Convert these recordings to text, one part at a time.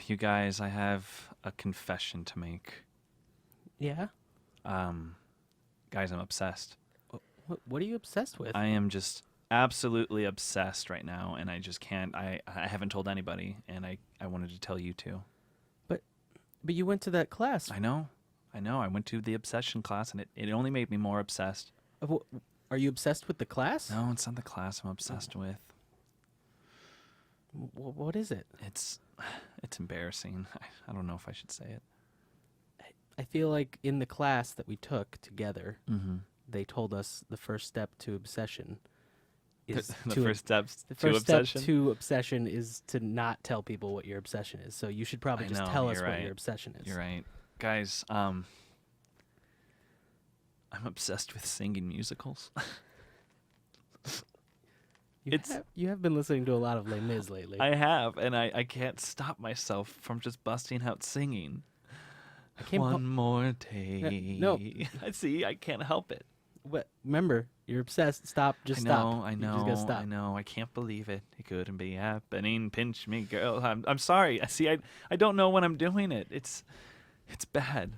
You guys, I have a confession to make. Yeah? Guys, I'm obsessed. What are you obsessed with? I am just absolutely obsessed right now, and I just can't. I haven't told anybody, and I wanted to tell you too. But you went to that class. I know. I went to the obsession class, and it only made me more obsessed. Are you obsessed with the class? No, it's not the class I'm obsessed with. What is it? It's embarrassing. I don't know if I should say it. I feel like in the class that we took together, Mm-hmm. they told us the first step to obsession is The to first steps the to first obsession. step to obsession is to not tell people what your obsession is. So you should probably I just know, tell us you're what right. your obsession is. You're right. Guys, I'm obsessed with singing musicals. You have been listening to a lot of Les Mis lately. I have, and I can't stop myself from just busting out singing. One more day. No. I see. I can't help it. But remember, you're obsessed. Stop. Just stop. I You know. just gotta stop. I know. I can't believe it. It couldn't be happening. Pinch me, girl. I'm sorry. I see. I don't know when I'm doing it. It's bad.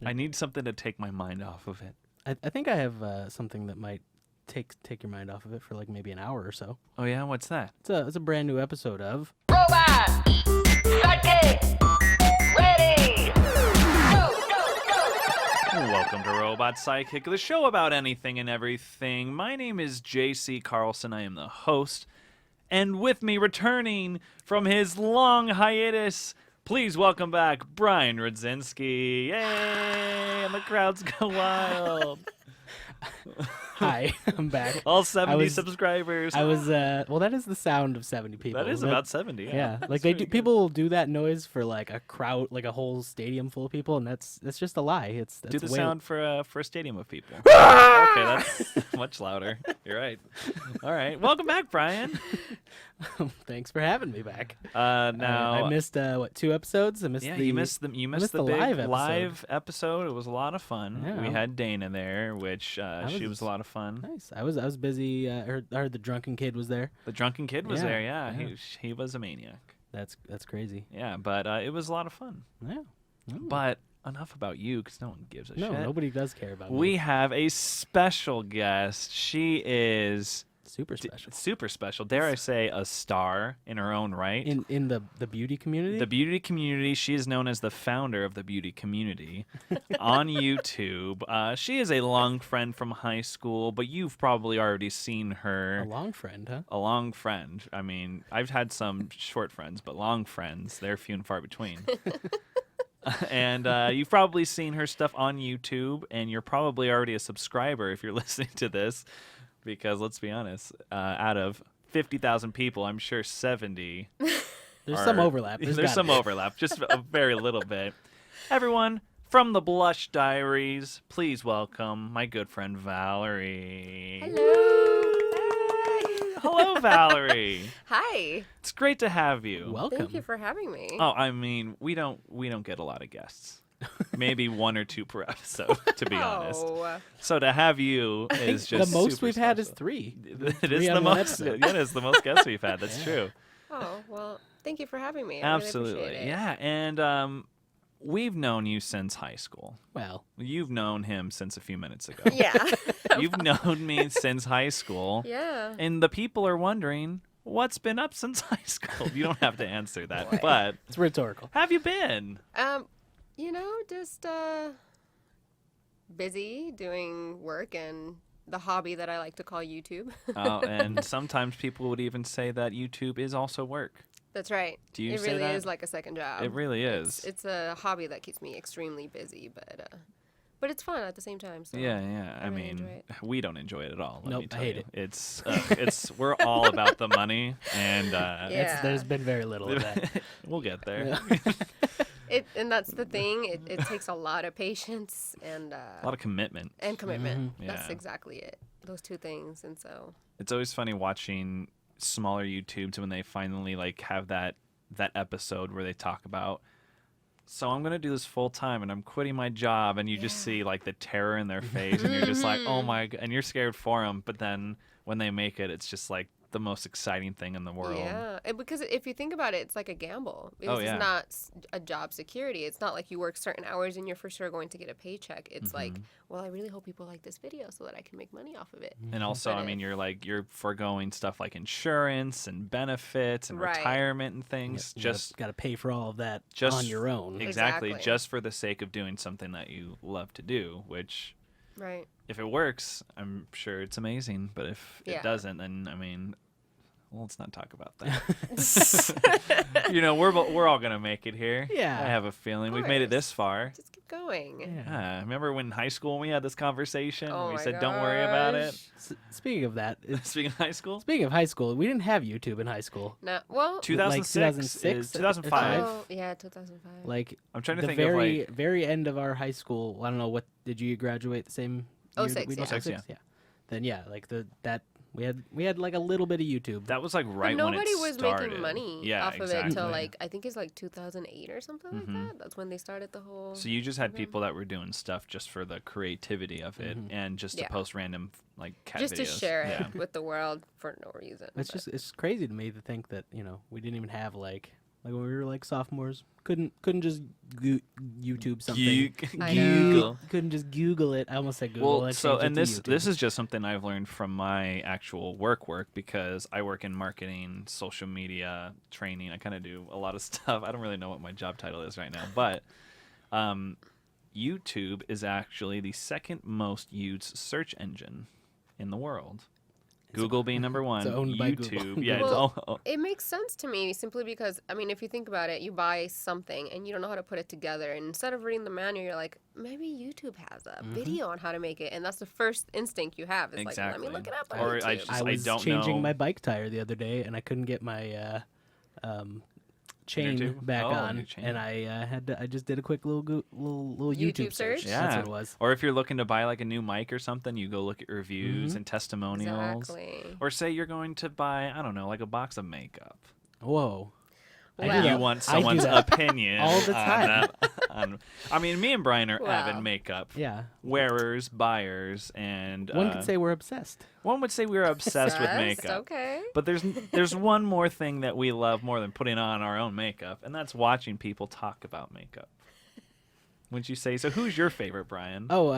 I need something to take my mind off of it. I think I have something that might take your mind off of it for like maybe an hour or so. Oh yeah, what's that? It's a brand new episode of Robot! Sidekick! Ready! Welcome to Robot Sidekick, the show about anything and everything. My name is JC Carlson. I am the host. And with me, returning from his long hiatus, please welcome back Brian Rudzinski. Yay! And the crowds go wild. Hi, I'm back. All 70 was- subscribers. I was well, that is the sound of 70 people. That is about 70. Yeah, That's like they pretty do. good. People will do that noise for like a crowd, like a whole stadium full of people, and that's just a lie. That's Do the way- sound for a stadium of people. Okay, that's much louder. You're right. All right. Welcome back, Brian. Thanks for having me back. Now I missed 2 episodes. I missed yeah, the you missed the big live live episode. It was a lot of fun. Yeah. We had Dana there, which she was a lot of fun. Nice. I was busy. I heard the drunken kid was there. The drunken kid was Yeah, there. Yeah, yeah. he was a maniac. That's crazy. Yeah, but it was a lot of fun. Yeah. Mm. But enough about you, because no one gives a no, shit. nobody does care about We me. have a special guest. She is Super special. super special. Dare I say, a star in her own right. In the beauty community. The beauty community. She is known as the founder of the beauty community on YouTube. She is a long friend from high school, but you've probably already seen her. A long friend, huh? A long friend. I mean, I've had some short friends, but long friends, they're few and far between. And you've probably seen her stuff on YouTube, and you're probably already a subscriber if you're listening to this. Because let's be honest, out of 50,000 people, I'm sure 70 There's some overlap. There's gotta some be. overlap, just a very little bit. Everyone from the Blush Diaries, please welcome my good friend Valerie. Hello! Hello, Valerie. Hi! It's great to have you. Welcome. Thank you for having me. Oh, I mean, we don't get a lot of guests. Maybe 1 or 2 per episode, to be honest. Oh. So to have you is just the most super we've had is special. 3. It is Three the on one most. episode. Yeah, it is the most guests we've had. That's true. Oh, well, thank you for having me. I Absolutely. Really appreciate it. Yeah, and we've known you since high school. Well, You've known him since a few minutes ago. Yeah. You've known me since high school. Yeah. And the people are wondering, what's been up since high school? You don't have to answer that, Boy. but it's rhetorical. have you been? Just busy doing work and the hobby that I like to call YouTube. And sometimes people would even say that YouTube is also work. That's right. Do you it say really that? is like a second job. It really is. It's a hobby that keeps me extremely busy, but it's fun at the same time. So Yeah, yeah. I really mean, enjoy it. we don't enjoy it at all. Let Nope, me I tell hate you. it. It's we're all about the money, and Yeah. There's been very little of that. we'll get there. And that's the thing. It takes a lot of patience and A lot of commitment. commitment. Mhm. That's Yeah. exactly it. Those 2 things, and so It's always funny watching smaller YouTubes when they finally like have that episode where they talk about, so I'm gonna do this full time and I'm quitting my job, and you just Yeah. see like the terror in their face, and you're just like, oh my god, and you're scared for them. But then when they make it, it's just like the most exciting thing in the world. Yeah, and because if you think about it, it's like a gamble. This yeah. is not a job security. It's not like you work certain hours and you're for sure going to get a paycheck. It's like, well, I really hope people like this video so that I can make money off of it. And also, I mean, you're foregoing stuff like insurance and benefits and retirement and things. You just got to pay for all of that just on your own. Exactly, just for the sake of doing something that you love to do, which Right. if it works, I'm sure it's amazing. But if it doesn't, then I mean, well, let's not talk about that. You know, we're all gonna make it here. Yeah, I have a feeling we've made it this far. Just keep going. Yeah. Remember when in high school we had this conversation? Oh we my said, "Don't worry about it." Speaking of that, Speaking of high school, we didn't have YouTube in high school. No, well, 2006, 2005. Oh, yeah, 2005. Like I'm trying to the think very of like very end of our high school. I don't know what did you graduate the same? year that 06, we did? yeah. 06, yeah. Then like that we had like a little bit of YouTube. that was like right but when it nobody was started. making money off of it until like I think it's like 2008 or something like that. That's when they started the whole. So you just had people that were doing stuff just for the creativity of it and just to post random like cat just videos. to share it with the world for no reason. It's crazy to me to think that we didn't even have like when we were like sophomores couldn't just YouTube something. I know. Couldn't just Google it. I almost said Google. Well, so and this is just something I've learned from my actual work because I work in marketing, social media, training. I kind of do a lot of stuff. I don't really know what my job title is right now, but YouTube is actually the second most used search engine in the world. Google being number one, it's owned by YouTube. Google. Yeah, Well, it makes sense to me simply because, I mean, if you think about it, you buy something and you don't know how to put it together. And instead of reading the manual, you're like, maybe YouTube has a video on how to make it. And that's the first instinct you have. It's like, let me look it up on Or YouTube. I was don't changing know. my bike tire the other day, and I couldn't get my chain tube? back Oh, on, new chain. and I just did a quick little YouTube search. Yeah. That's what it was. Or if you're looking to buy like a new mic or something, you go look at reviews and testimonials. Exactly. Or say you're going to buy, I don't know, like a box of makeup. Whoa. And you want someone's opinion all the time. I mean, me and Brian are Wow. avid makeup wearers, buyers, and one could say we're obsessed. One would say we're obsessed with makeup. Okay. But there's one more thing that we love more than putting on our own makeup, and that's watching people talk about makeup. Wouldn't you say so? Who's your favorite, Brian? Oh,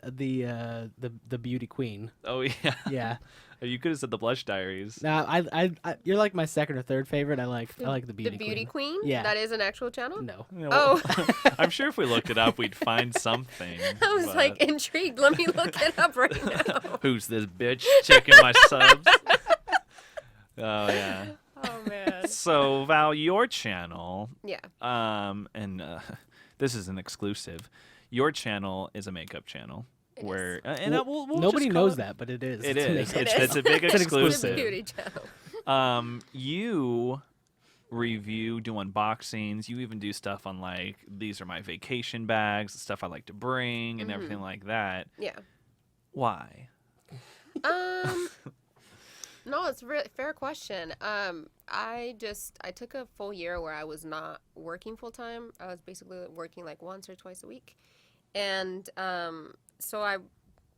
the beauty queen. Oh yeah. Yeah. You could have said the Blush Diaries. Now, I you're like my second or third favorite. I like the beauty. The Beauty Queen? Yeah. That is an actual channel? No. Oh. I'm sure if we looked it up, we'd find something. I was like intrigued. Let me look it up right now. Who's this bitch checking my subs? Oh yeah. Oh man. So Val, your channel. Yeah. And this is an exclusive. Your channel is a makeup channel. It is. We'll Nobody just call knows it- that, but it is. It It's is. amazing. It's a big It's a exclusive. beauty channel. You review, do unboxings. You even do stuff on like these are my vacation bags, stuff I like to bring, and everything like that. Yeah. Why? No, it's a fair question. I took a full year where I was not working full time. I was basically working like once or twice a week. And so I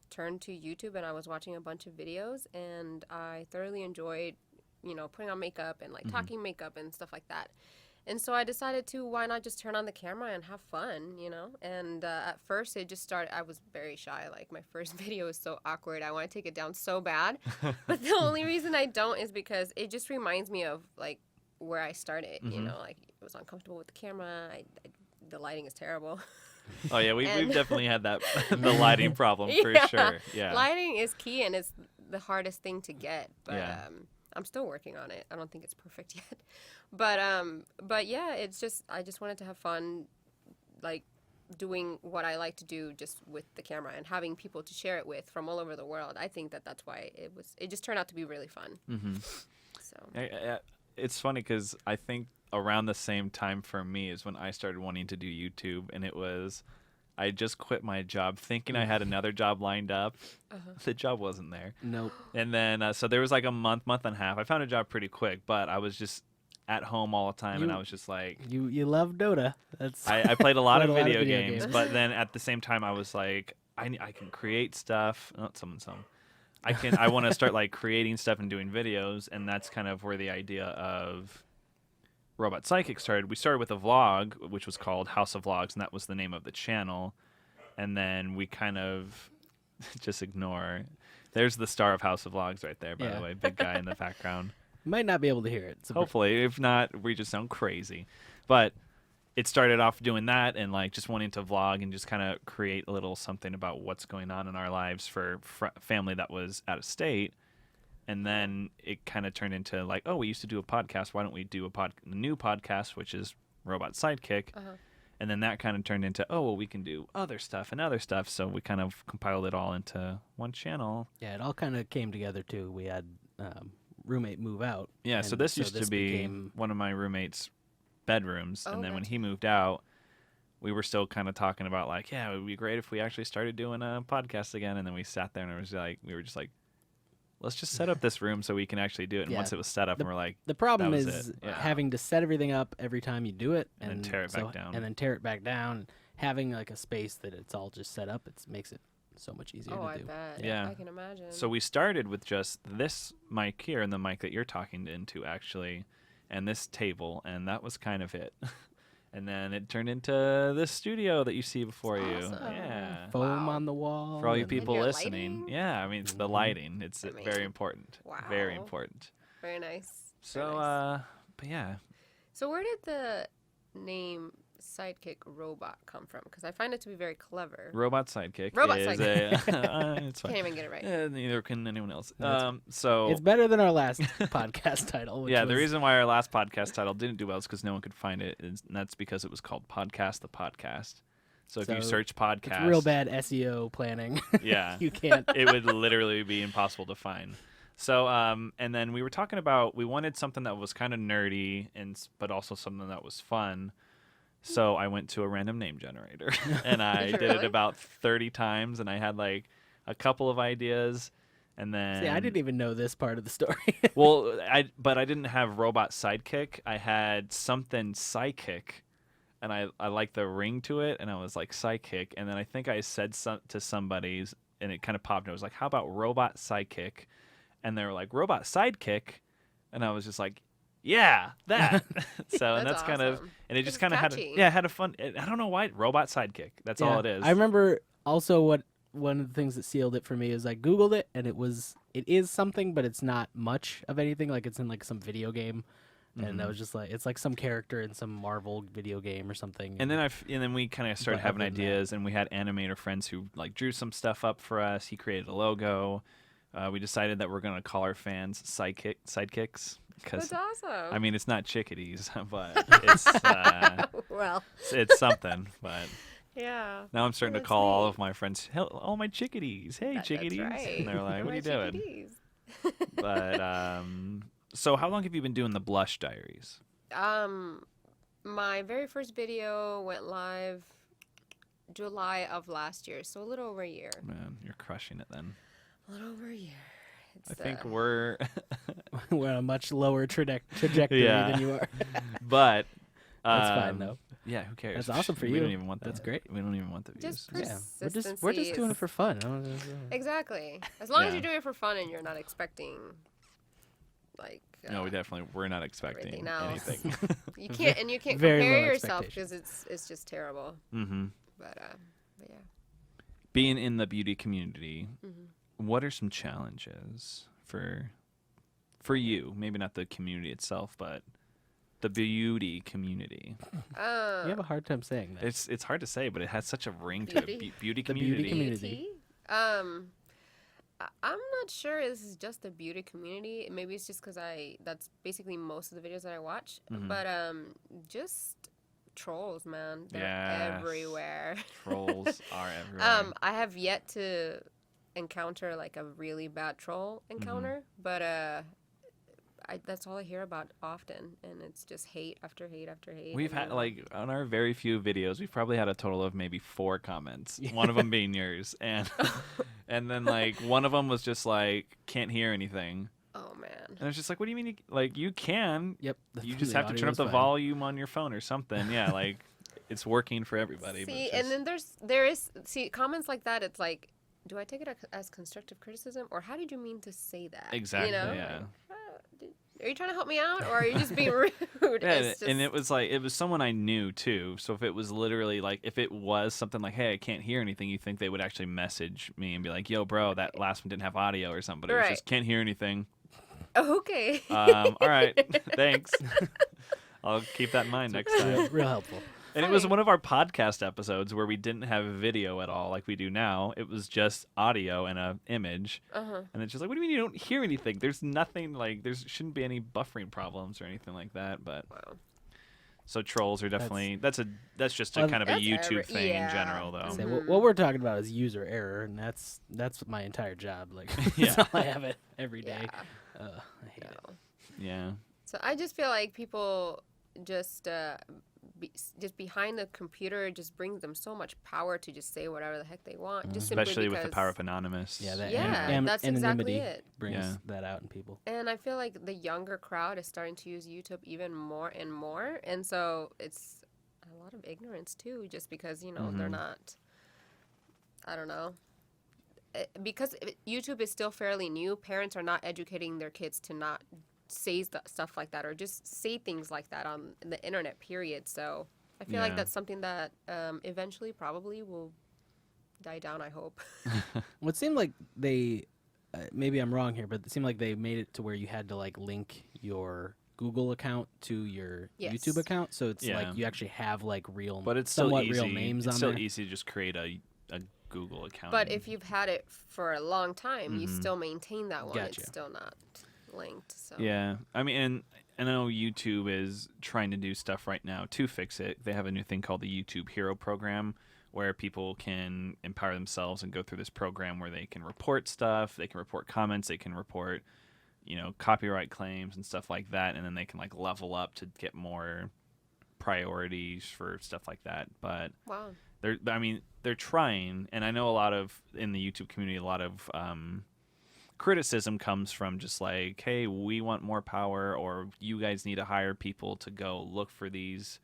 turned to YouTube and I was watching a bunch of videos and I thoroughly enjoyed, putting on makeup and like talking makeup and stuff like that. And so I decided to, why not just turn on the camera and have fun, And at first it just started, I was very shy. Like my first video was so awkward. I want to take it down so bad. But the only reason I don't is because it just reminds me of like where I started, like it was uncomfortable with the camera. The lighting is terrible. Oh yeah, we've definitely had that the lighting problem for sure. Yeah. Lighting is key and it's the hardest thing to get. But Yeah. I'm still working on it. I don't think it's perfect yet. But yeah, it's just I just wanted to have fun, like doing what I like to do just with the camera and having people to share it with from all over the world. I think that's why it just turned out to be really fun. Mm-hmm. So It's funny because I think around the same time for me is when I started wanting to do YouTube, and it was I just quit my job thinking I had another job lined up. The job wasn't there. Nope. And then so there was like a month and a half. I found a job pretty quick, but I was just at home all the time, and I was just like, you love Dota. That's I played a lot of Played a lot of video video games, games. but then at the same time I was like, I can create stuff. Oh, someone's home. I want to start like creating stuff and doing videos, and that's kind of where the idea of Robot Sidekick started. We started with a vlog, which was called House of Vlogs, and that was the name of the channel. And then we kind of just ignore. There's the star of House of Vlogs right there, by the way, big guy in the background. You might not be able to hear it. Hopefully, if not, we just sound crazy. But it started off doing that and like just wanting to vlog and just kind of create a little something about what's going on in our lives for family that was out of state. And then it kind of turned into like, oh, we used to do a podcast. Why don't we do a new podcast, which is Robot Sidekick? And then that kind of turned into, oh, well, we can do other stuff and other stuff. So we kind of compiled it all into one channel. Yeah, it all kind of came together too. We had roommate move out. Yeah, so this used to be one of my roommates' bedrooms. And then when he moved out, we were still kind of talking about like, yeah, it would be great if we actually started doing a podcast again. And then we sat there and we were just like, let's just set up this room so we can actually do it. And once it was set up, and we're like, the problem is having to set everything up every time you do it, and then tear it back down, and then tear it back down. Having like a space that it's all just set up, it makes it so much easier to do. I bet. Yeah, I can imagine. So we started with just this mic here and the mic that you're talking into actually, and this table, and that was kind of it. And then it turned into this studio that you see before you. Yeah. Foam on the wall. For all you people listening. Lighting? Yeah, I mean, it's the lighting. It's very important. Wow. Very important. Very nice. So, nice. But yeah. So where did the name Sidekick Robot come from? Because I find it to be very clever. Robot Sidekick. Robot is Sidekick. It's fine. Can't even get it right. Neither can anyone else. No, so it's better than our last podcast title. Yeah, the reason why our last podcast title didn't do well is because no one could find it, and that's because it was called Podcast the Podcast. So if you search podcast, it's real bad SEO planning. Yeah, you can't. It would literally be impossible to find. So, and then we were talking about we wanted something that was kind of nerdy but also something that was fun. So I went to a random name generator and I did it about 30 times, and I had like a couple of ideas, and then See, I didn't even know this part of the story. Well, but I didn't have Robot Sidekick. I had something Psychic, and I liked the ring to it, and I was like Psychic, and then I think I said to somebody's, and it kind of popped, and I was like, how about Robot Sidekick? And they were like, Robot Sidekick, and I was just like, yeah, that. So, and that's awesome. kind of, and it just kind of catchy. had a fun. I don't know why Robot Sidekick. That's all it is. I remember also one of the things that sealed it for me is I Googled it, and it is something, but it's not much of anything. Like it's in like some video game, and I was just like, it's like some character in some Marvel video game or something. And then we kind of started having ideas, and we had animator friends who like drew some stuff up for us. He created a logo. We decided that we're going to call our fans sidekicks. That's awesome. I mean, it's not chickadees, but it's well, it's something. But yeah. now I'm starting to call all of my friends, all my chickadees. Hey, chickadees! That's right. And they're like, "What are you doing?" Chickadees. But so how long have you been doing the Blush Diaries? My very first video went live July of last year, so a little over a year. Man, you're crushing it then. A little over a year. I think we're on a much lower trajectory than you are. But that's fine though. Yeah, who cares? That's awesome for you. We don't even want that. That's great. We don't even want the views. Just we're just doing it for fun. Exactly. As long as you're doing it for fun and you're not expecting, like. No, we're not expecting anything. You can't Very compare low yourself because it's just terrible. Mm-hmm. But yeah. Being in the beauty community, what are some challenges for you? Maybe not the community itself, but the beauty community. You have a hard time saying that. It's hard to say, but it has such a ring to it. Beauty community. Beauty community. I'm not sure this is just the beauty community. Maybe it's just because that's basically most of the videos that I watch. But just trolls, man. They're everywhere. Trolls are everywhere. I have yet to encounter like a really bad troll encounter, but that's all I hear about often, and it's just hate after hate after hate. We've had like on our very few videos, we've probably had a total of maybe 4 comments. One of them being yours, and then like one of them was just like can't hear anything. Oh man! And it's just like, what do you mean? You can. Yep. You just have to turn up the volume on your phone or something. Yeah, like it's working for everybody. See, but and then there is comments like that. It's like do I take it as constructive criticism, or how did you mean to say that? Exactly, You know? yeah. Are you trying to help me out, or are you just being rude? Yeah, It's just... and it was like, it was someone I knew too. So if it was literally like, if it was something like, hey, I can't hear anything, you think they would actually message me and be like, yo, bro, that last one didn't have audio or something. But it was just, can't hear anything. Okay. All right, thanks. I'll keep that in mind next time. Real helpful. And it was one of our podcast episodes where we didn't have video at all like we do now. It was just audio and a image. And it's just like, what do you mean you don't hear anything? There's nothing, like, there shouldn't be any buffering problems or anything like that. But so trolls are definitely, that's just a kind of a YouTube thing in general, though. So what we're talking about is user error, and that's my entire job. Like, that's all I have it every day. I hate it. Yeah. So I just feel like people just behind the computer just brings them so much power to just say whatever the heck they want. Just Especially because, with the power of anonymous. Yeah, that's exactly it. Brings that out in people. And I feel like the younger crowd is starting to use YouTube even more and more. And so it's a lot of ignorance too, just because, you know, they're not, I don't know. Because YouTube is still fairly new, parents are not educating their kids to not say stuff like that or just say things like that on the internet, period. So I feel like that's something that eventually probably will die down, I hope. Well, it seemed like they, maybe I'm wrong here, but it seemed like they made it to where you had to like link your Google account to your YouTube account. So it's like you actually have like real, but it's somewhat still easy. real names it's on still there. easy to just create a Google account. But if you've had it for a long time, you still maintain that one. It's still not linked. So yeah, I mean, and I know YouTube is trying to do stuff right now to fix it. They have a new thing called the YouTube Hero Program, where people can empower themselves and go through this program where they can report stuff, they can report comments, they can report, you know, copyright claims and stuff like that, and then they can like level up to get more priorities for stuff like that. But they're trying, and I know a lot of in the YouTube community, a lot of criticism comes from just like, hey, we want more power, or you guys need to hire people to go look for these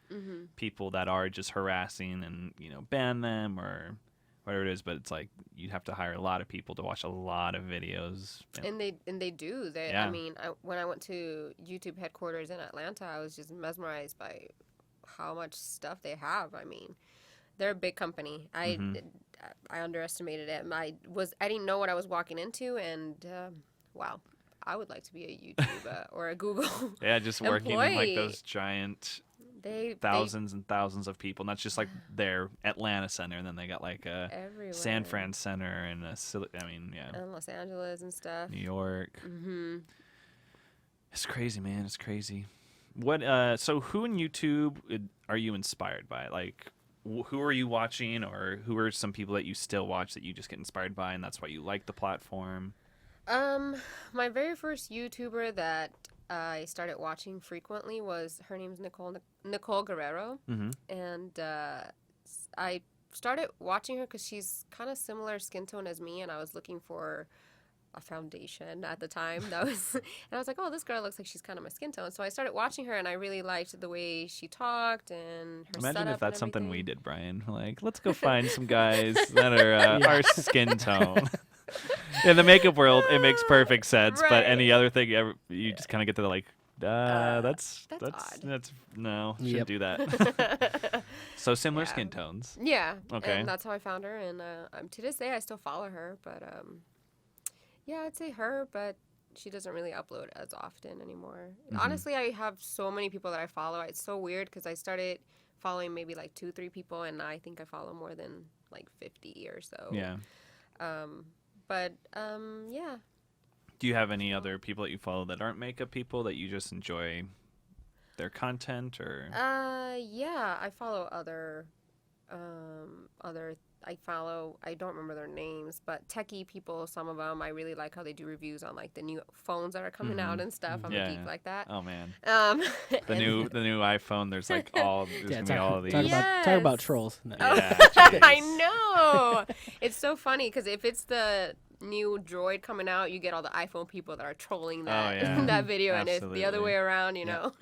people that are just harassing and, you know, ban them or whatever it is. But it's like you'd have to hire a lot of people to watch a lot of videos. And they do. I mean, when I went to YouTube headquarters in Atlanta, I was just mesmerized by how much stuff they have. I mean, they're a big company. I underestimated it. I didn't know what I was walking into, and wow, I would like to be a YouTube or a Google. Yeah, just working in like those giant thousands and thousands of people, and that's just like their Atlanta center, and then they got like a San Fran center and and Los Angeles and stuff, New York. It's crazy, man. It's crazy. What? So who in YouTube are you inspired by? Like, who are you watching, or who are some people that you still watch that you just get inspired by, and that's why you like the platform? My very first YouTuber that I started watching frequently was, her name's Nicole Guerrero, and I started watching her because she's kind of similar skin tone as me, and I was looking for a foundation at the time and I was like, oh, this girl looks like she's kind of my skin tone. So I started watching her, and I really liked the way she talked and her Imagine setup if that's and something we did, Brian. Like, let's go find some guys that are our skin tone. In the makeup world, it makes perfect sense, but any other thing, you just kind of get to the like, that's no, shouldn't do that. So similar skin tones. Yeah. Okay. And that's how I found her, and to this day I still follow her, but yeah, I'd say her, but she doesn't really upload as often anymore. Honestly, I have so many people that I follow. It's so weird because I started following maybe like 2-3 people, and I think I follow more than like 50 or so. Yeah. Yeah. Do you have any other people that you follow that aren't makeup people that you just enjoy their content, or? Yeah, I follow other I don't remember their names, but techie people, some of them, I really like how they do reviews on like the new phones that are coming out and stuff. I'm a geek like that. Oh man. The new iPhone, there's like all of these. Talk about trolls. No. I know. It's so funny because if it's the new Droid coming out, you get all the iPhone people that are trolling that that video, and it's the other way around, you know.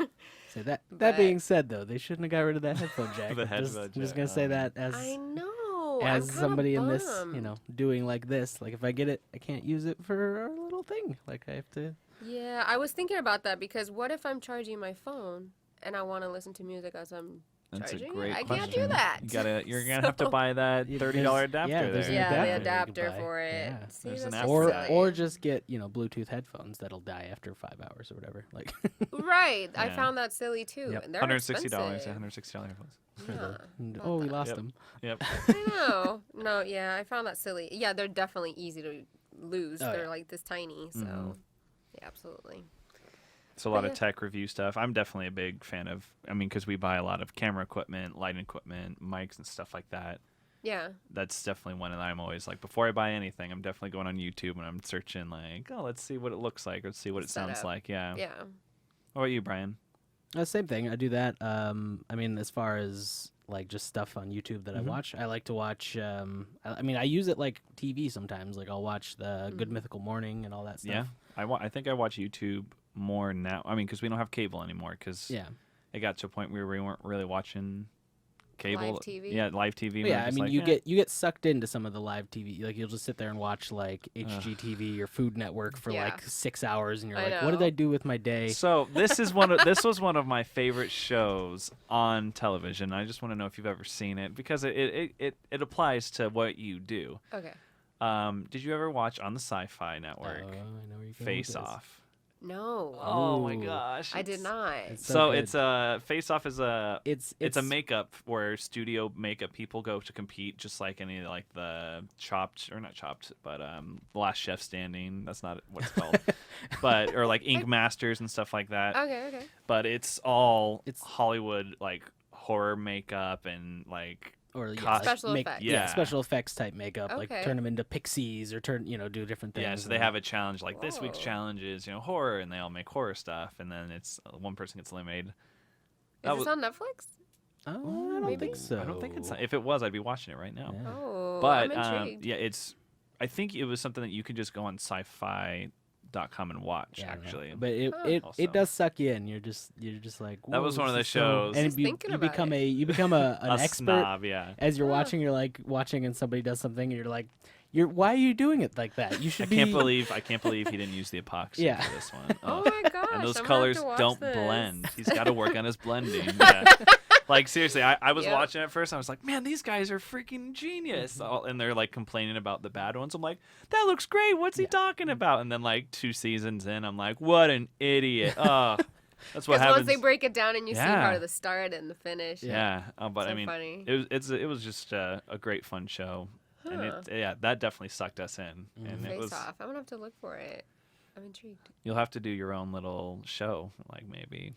So that being said, though, they shouldn't have got rid of that headphone jack. I'm just gonna say that as I know. I'm as kinda somebody in this, bummed. doing like this, like if I get it, I can't use it for a little thing. Like I have to. Yeah, I was thinking about that because what if I'm charging my phone and I want to listen to music as I'm That's a charging great it? I question. can't do that. You're gonna have to So- buy that Yeah, $30 adapter yeah, there's there. an Yeah, the adapter you can adapter buy. for it. Yeah. See, There's an that's app just for Or that. silly. just get Bluetooth headphones that'll die after 5 hours or whatever. Like Right, I Yeah. found that silly too. Yep. And they're $160. expensive. $160 headphones. for the, Yeah. oh, we Yep. lost Yep. them. Yep. I know. No, yeah, I found that silly. Yeah, they're definitely easy to lose. Oh, They're yeah. like this tiny. So, Mhm. yeah, absolutely. It's a lot But of tech review stuff. I'm definitely a big fan of, because we buy a lot of camera equipment, lighting equipment, mics, and stuff like that. Yeah. That's definitely one that I'm always like, before I buy anything, I'm definitely going on YouTube and I'm searching, like, oh, let's see what it looks like. Let's see what it sounds Setup. like. Yeah. Yeah. What about you, Brian? Same thing. I do that. As far as like just stuff on YouTube that I watch, I like to watch. I use it like TV sometimes. Like I'll watch the Good Mythical Morning and all that stuff. Yeah. I think I watch YouTube more now. because we don't have cable anymore. Because Yeah. it got to a point where we weren't really watching cable. Live TV? Yeah, live TV. But We're yeah, just like, you get sucked into some of the live TV. Like you'll just sit there and watch like HGTV or Food Network for Yeah. like 6 hours, and you're I like, what did know. I do with my day? So this was one of my favorite shows on television. I just want to know if you've ever seen it because it applies to what you do. Okay. Did you ever watch on the Sci-Fi Network I know where you're going with Face this. Off? No. Oh my Ooh. gosh! I did not. It's So good. it's Face Off is it's a makeup where studio makeup people go to compete, just like any like the not chopped, but Last Chef Standing. That's not what it's called, but or like Ink Masters and stuff like that. Okay. But it's Hollywood like horror makeup and like or Special effects. Yeah, Yeah. special effects type makeup, like Okay. turn them into pixies or do different things. yeah. So they and- have a challenge like this week's Whoa. challenge is horror, and they all make horror stuff, and then it's one person gets eliminated. Is this on Netflix? Oh, I don't Maybe. think so. I don't think it's. If it was, I'd be watching it right now. Yeah. Oh, But I'm intrigued. yeah, I think it was something that you could just go on sci-fi.com and watch. Yeah, I don't know. Actually, But it Also. it does suck you in. You're just like, That was "Whoa, one of this the is so-" shows. And Just thinking you about become it. an a expert snob, yeah. as you're Huh. watching. You're like watching and somebody does something, and you're like, why are you doing it like that? You I should can't believe he didn't use the epoxy Yeah. for this one. Oh Ugh. my gosh. And those I'm gonna colors have to watch don't this. blend. He's got to work on his blending. Yeah. Like seriously, I was Yep. watching it first. I was like, man, these guys are freaking genius. And they're like complaining about the bad ones. I'm like, that looks great. What's he talking about? And then like 2 seasons in, I'm like, what an idiot. Oh, that's what Because happens. once they break it down and you see Yeah. part of the start and the finish. Yeah, but So I mean, funny. it was just a great fun show, and that definitely sucked us in. And it Face was Off. I'm gonna have to look for it. I'm intrigued. you'll have to do your own little show, like maybe.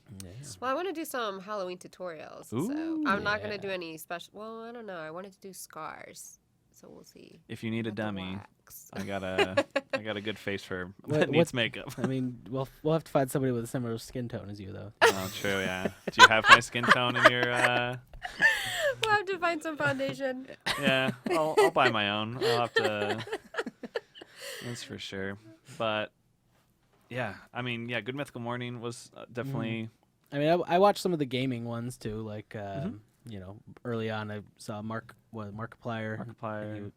Well, I want to do some Halloween tutorials. So Ooh, I'm not gonna yeah. do any special. Well, I don't know. I wanted to do scars. So we'll see. If you need a About the dummy, wax. I got a good face for What- that needs what- makeup. I mean, we'll have to find somebody with a similar skin tone as you, though. Oh, true. Yeah. Do you have my skin tone in your? We'll have to find some foundation. Yeah, I'll buy my own. I'll have to. That's for sure. But yeah, I mean, yeah, Good Mythical Morning was definitely. I mean, I watched some of the gaming ones too. Like, Mm-hmm. early on, I saw Markiplier. Markiplier.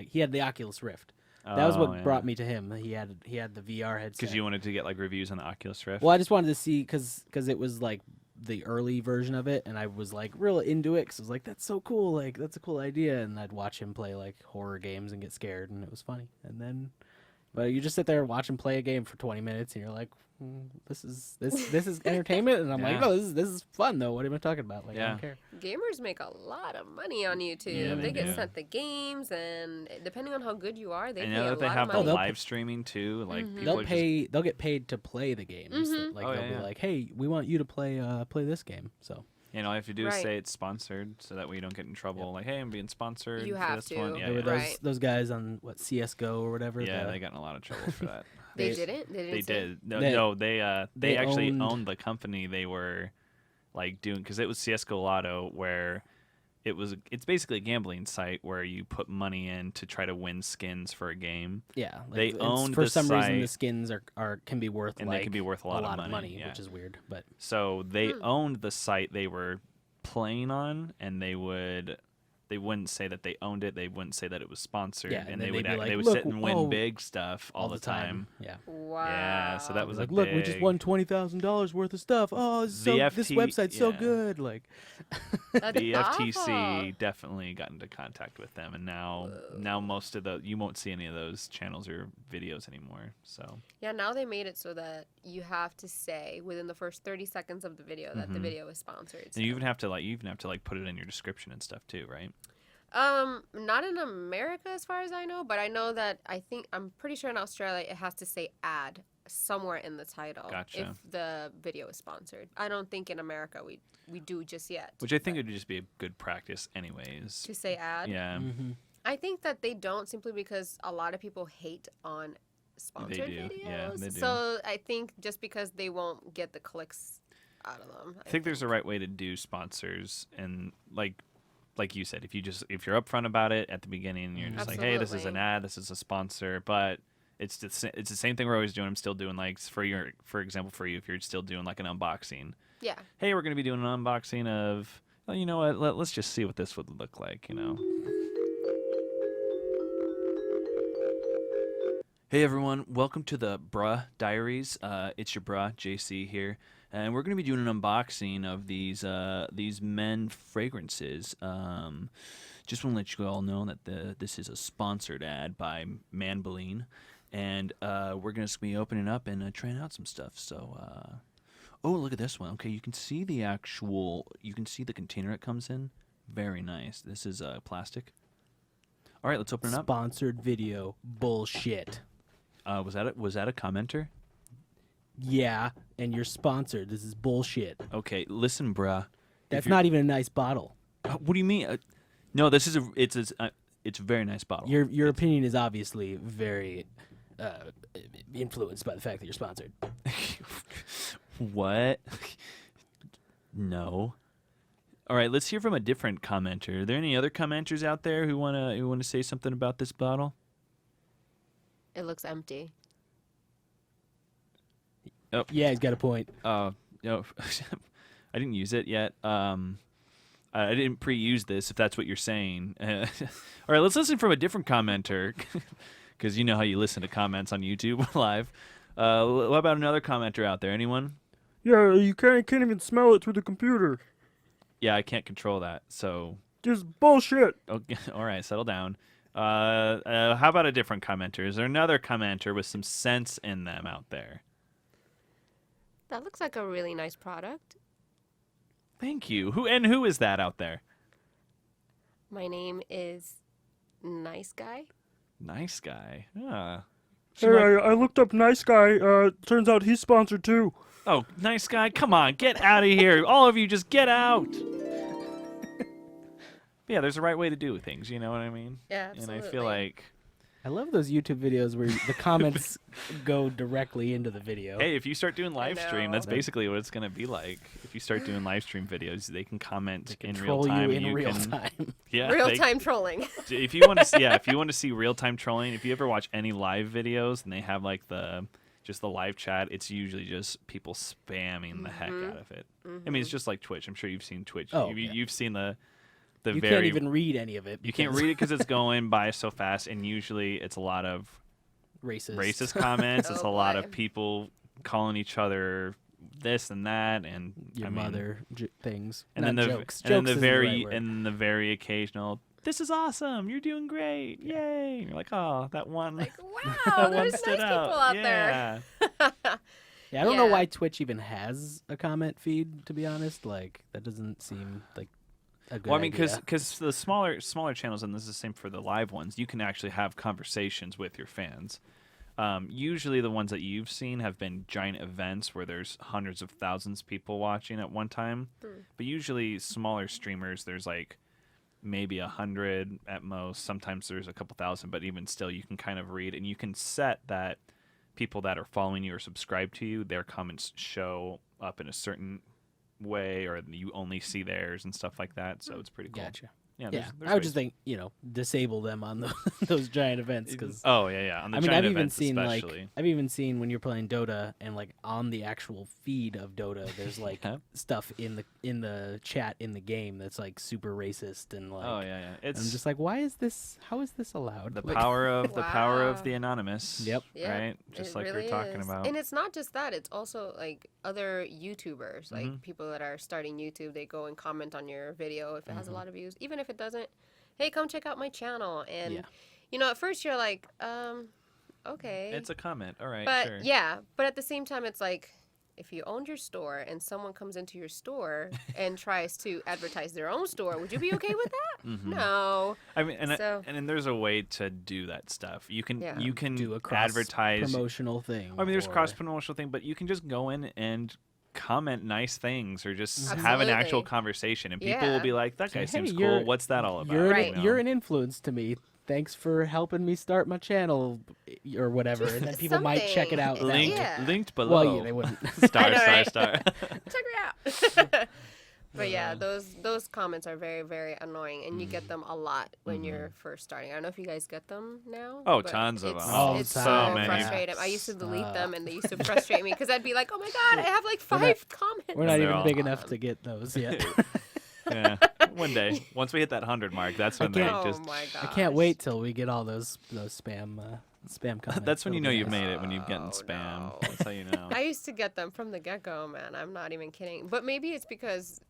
He had the Oculus Rift. That was what yeah. brought me to him. He had the VR headset. Because you wanted to get like reviews on the Oculus Rift. Well, I just wanted to see because it was like the early version of it, and I was like real into it because I was like, that's so cool, like that's a cool idea, and I'd watch him play like horror games and get scared, and it was funny. And then, but you just sit there and watch him play a game for 20 minutes, and you're like, this is entertainment, and I'm like, Yeah. no, this is fun though. What am I talking about? Like, I Yeah. don't care. Gamers make a lot of money on YouTube. Yeah, they they get do. sent the games, and depending on how good you are, they and pay now a that they lot have of the money. they'll live streaming too, like people They'll are just- pay. They'll get paid to play the games. Mhm. Like Oh, they'll yeah. be like, hey, we want you to play this game. So all you have to do is Right. say it's sponsored, so that way you don't get in trouble. Like, hey, I'm being sponsored. You for have this to. One. Yeah, there were yeah. Right. those guys on CS:GO or whatever. Yeah, the- they got in a lot of trouble for that. They They- didn't. They didn't. They say? did. No, They- no, they they actually owned- owned the company. They were like doing because it was CS:GO Lotto, where it's basically a gambling site where you put money in to try to win skins for a game. Yeah, like, They it's- owned for the some reason the site. skins can be worth And like they can be worth a lot of money, yeah. which is weird. But So they owned the site they were playing on, and they would they wouldn't say that they owned it. They wouldn't say that it was sponsored, Yeah, and and they then would they'd be like, they would "Look, sit and win oh," big stuff all the time. Yeah. Wow. Yeah, so that was Like, a look, big... we just won $20,000 worth of stuff. Oh, this FT website's so yeah. good. Like, That's The awful. FTC definitely got into contact with them, and now most of you won't see any of those channels or videos anymore. So Yeah, now they made it so that you have to say within the first 30 seconds of the video that the video is sponsored. and you even have to put it in your description and stuff too, right? Not in America as far as I know, but I know that I'm pretty sure in Australia it has to say ad somewhere in the title Gotcha. if the video is sponsored. I don't think in America we do just yet. Which I think would just be a good practice, anyways. To say ad. Yeah, I think that they don't simply because a lot of people hate on sponsored do. videos. Yeah, they do. So I think just because they won't get the clicks out of them. I think there's a right way to do sponsors, and like you said, if you're upfront about it at the beginning, you're just like, hey, this is an Absolutely. ad, this is a sponsor, but it's the same thing we're always doing. I'm still doing, like, for example, for you, if you're still doing like an unboxing. Yeah. Hey, we're gonna be doing an unboxing of, well, you know what? Let's just see what this would look like, you know. Hey everyone, welcome to the Blush Diaries. It's your bruh JC here, and we're going to be doing an unboxing of these men fragrances. Just want to let you all know that this is a sponsored ad by Maybelline, and we're going to be opening up and trying out some stuff. So, oh, look at this one. Okay, you can see the container it comes in. Very nice. This is plastic. All right, let's open it up. sponsored video bullshit. Was that a commenter? Yeah, and you're sponsored. This is bullshit. Okay, listen, bruh. That's not even a nice bottle. What do you mean? No, this is it's a very nice bottle. Your opinion is obviously very influenced by the fact that you're sponsored. What? No. All right, let's hear from a different commenter. Are there any other commenters out there who wanna say something about this bottle? It looks empty. Yeah, he's got a point. No, I didn't use it yet. I didn't pre-use this, if that's what you're saying. All right, let's listen from a different commenter, because you know how you listen to comments on YouTube live. What about another commenter out there? Anyone? Yeah, you can't even smell it through the computer. Yeah, I can't control that, so... Just bullshit. Okay, all right, settle down. How about a different commenter? Is there another commenter with some sense in them out there? That looks like a really nice product. Thank you. Who is that out there? My name is Nice Guy. Nice guy. Ah. Hey, I looked up Nice Guy. Turns out he's sponsored too. Oh, nice guy. Come on, get out of here. All of you just get out. Yeah, there's a right way to do things, you know what I mean? Yeah, And absolutely. I feel like, I love those YouTube videos where the comments go directly into the video. hey, if you start doing live stream, that's know. basically what it's going to be like. If you start doing live stream videos, they can comment in real Troll time. you and in real can, time. Yeah, Real-time trolling. If you want to, if you want to see real-time trolling, if you ever watch any live videos and they have like just the live chat, it's usually just people spamming the heck out of it. I mean, it's just like Twitch. I'm sure you've seen Twitch. Oh, You've seen the You very... can't even read any of it. You can't read it because it's going by so fast, and usually it's a lot of racist comments. It's a lot boy. of people calling each other this and that, and Your mother things. and Not then jokes. and then Jokes isn't the right word. the very occasional. This is awesome. You're doing great. Yay! And you're like, oh, that one. Like, wow, that one there's nice stood people out there. Yeah. Yeah, I don't know Yeah. why Twitch even has a comment feed. To be honest, like that doesn't seem like a good Well, I mean, idea. because the smaller channels, and this is the same for the live ones, you can actually have conversations with your fans. Usually, the ones that you've seen have been giant events where there's hundreds of thousands of people watching at one time. But usually, smaller streamers, there's like maybe 100 at most. Sometimes there's a couple thousand, but even still, you can kind of read, and you can set that people that are following you or subscribed to you, their comments show up in a certain way, or you only see theirs and stuff like that. So it's pretty cool. Gotcha. Yeah, Yeah, there's I would ways. just think disable them on those giant events because Oh yeah. On the I mean giant I've even events seen especially. I've even seen when you're playing Dota and like on the actual feed of Dota, there's like Yeah. stuff in the chat in the game that's like super racist and like. Oh yeah. I'm It's just like, why is this? How is this allowed? the Like, power of Wow. the anonymous. Yep. Yeah, Right. Just it like really you're talking is. about. And it's not just that; it's also like other YouTubers, like Mhm. people that are starting YouTube. They go and comment on your video if it has a Mhm. lot of views, even if it doesn't. Hey, come check out my channel. And Yeah. at first you're like, okay, It's a comment. All right. but sure. yeah, but at the same time, it's like if you owned your store and someone comes into your store and tries to advertise their own store, would you be okay with that? Mhm. No. I mean, and So- and there's a way to do that stuff. You can Yeah. you can Do a cross advertise. promotional thing. I mean, there's or- cross promotional thing, but you can just go in and comment nice things or just have an Absolutely. actual conversation, and people will Yeah. be like, "That Say, guy "Hey, seems you're- cool. What's that all about?" You're Right. you're an influence to me. Thanks for helping me start my channel or whatever, and then people might check it out. Something. that way. linked Yeah. linked below. Well, yeah, they wouldn't. star I know, star right? star. Check it out. But yeah, those comments are very, very annoying, and you get them a lot when you're first starting. I don't know if you guys get them now. Oh, but tons of it's, them. Oh, it's so so many. frustrating. I used to delete them, and they used to frustrate me because I'd be like, "Oh my god, I have like 5 comments." We're not They're even all big on enough them. to get those yet. Yeah, one day, once we hit that 100 mark, that's when they can't- Oh just. my god! I can't wait till we get all those spam comments. That's when you know That'll be you've nice. made it, when you've gotten Oh, spam. no. That's how you know. I used to get them from the get go, man. I'm not even kidding. But maybe it's because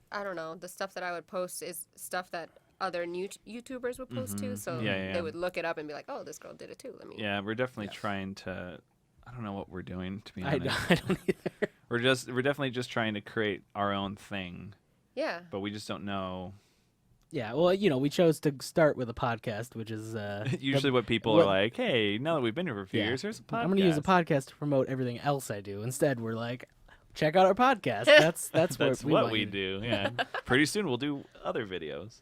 I don't know. The stuff that I would post is stuff that other new YouTubers would post too, so Yeah. they would look it up and be like, "Oh, this girl did it too." Let me. Yeah, we're definitely trying to. I don't know what we're doing, to be I honest. don't either. We're definitely just trying to create our own thing, Yeah. but we just don't know. Yeah, well, we chose to start with a podcast, which is Usually, what people what- are like, "Hey, now that we've been here for a few Yeah. years, here's a podcast." I'm going to use a podcast to promote everything else I do. Instead, we're like, check out our podcast. That's That's what we what want we you to do. Yeah. Pretty soon we'll do other videos.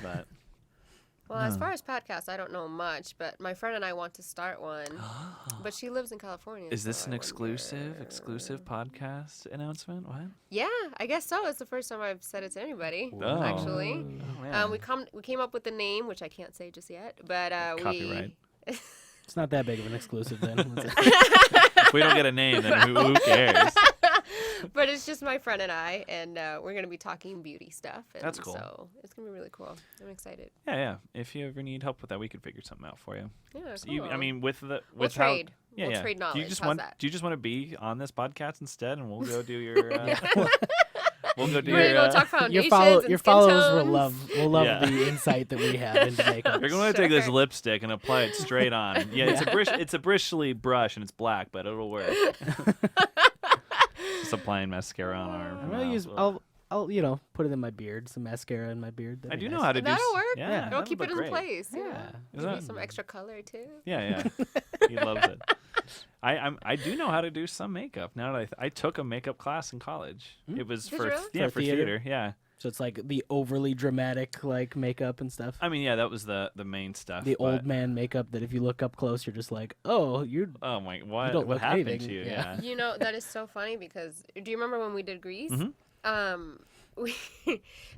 But Well, as far as podcasts, I don't know much, but my friend and I want to start one. But she lives in California. is this so an I exclusive wonder- podcast announcement? What? Yeah, I guess so. It's the first time I've said it to anybody. Oh. Actually, Oh, man. we came up with the name, which I can't say just yet, but Copyright. It's not that big of an exclusive then. If we don't get a name, then who cares? But it's just my friend and I, and we're gonna be talking beauty stuff. And That's cool. So it's gonna be really cool. I'm excited. Yeah. If you ever need help with that, we could figure something out for you. Yeah, So cool. I mean, with we'll how, trade. Yeah, we'll yeah. trade knowledge. Do you just How's want? that? Do you just want to be on this podcast instead, and we'll go do your? We'll go do We're your. gonna go talk foundations your and skin followers will tones. love Yeah. the insight that we have into makeup. You're going to take this Sure. lipstick and apply it straight on. Yeah, it's a bristly brush and it's black, but it'll work. Just applying mascara on our. I'm gonna use. I'll put it in my beard. Some mascara in my beard. I That'd do be know nice. how to do. That'll work. Yeah, Yeah. It'll that keep would it look in great. place. Yeah. Is Maybe that- some extra color too. Yeah. He loves it. I do know how to do some makeup. Now that I took a makeup class in college. It was Did for you really? For theater. theater? Yeah. So it's like the overly dramatic like makeup and stuff. I mean, yeah, that was the main stuff. The but- old man makeup that if you look up close, you're just like, oh, you're. Oh my! What? don't What look happened anything, to you? yeah. Yeah. You know, that is so funny because do you remember when we did Grease? Mhm. We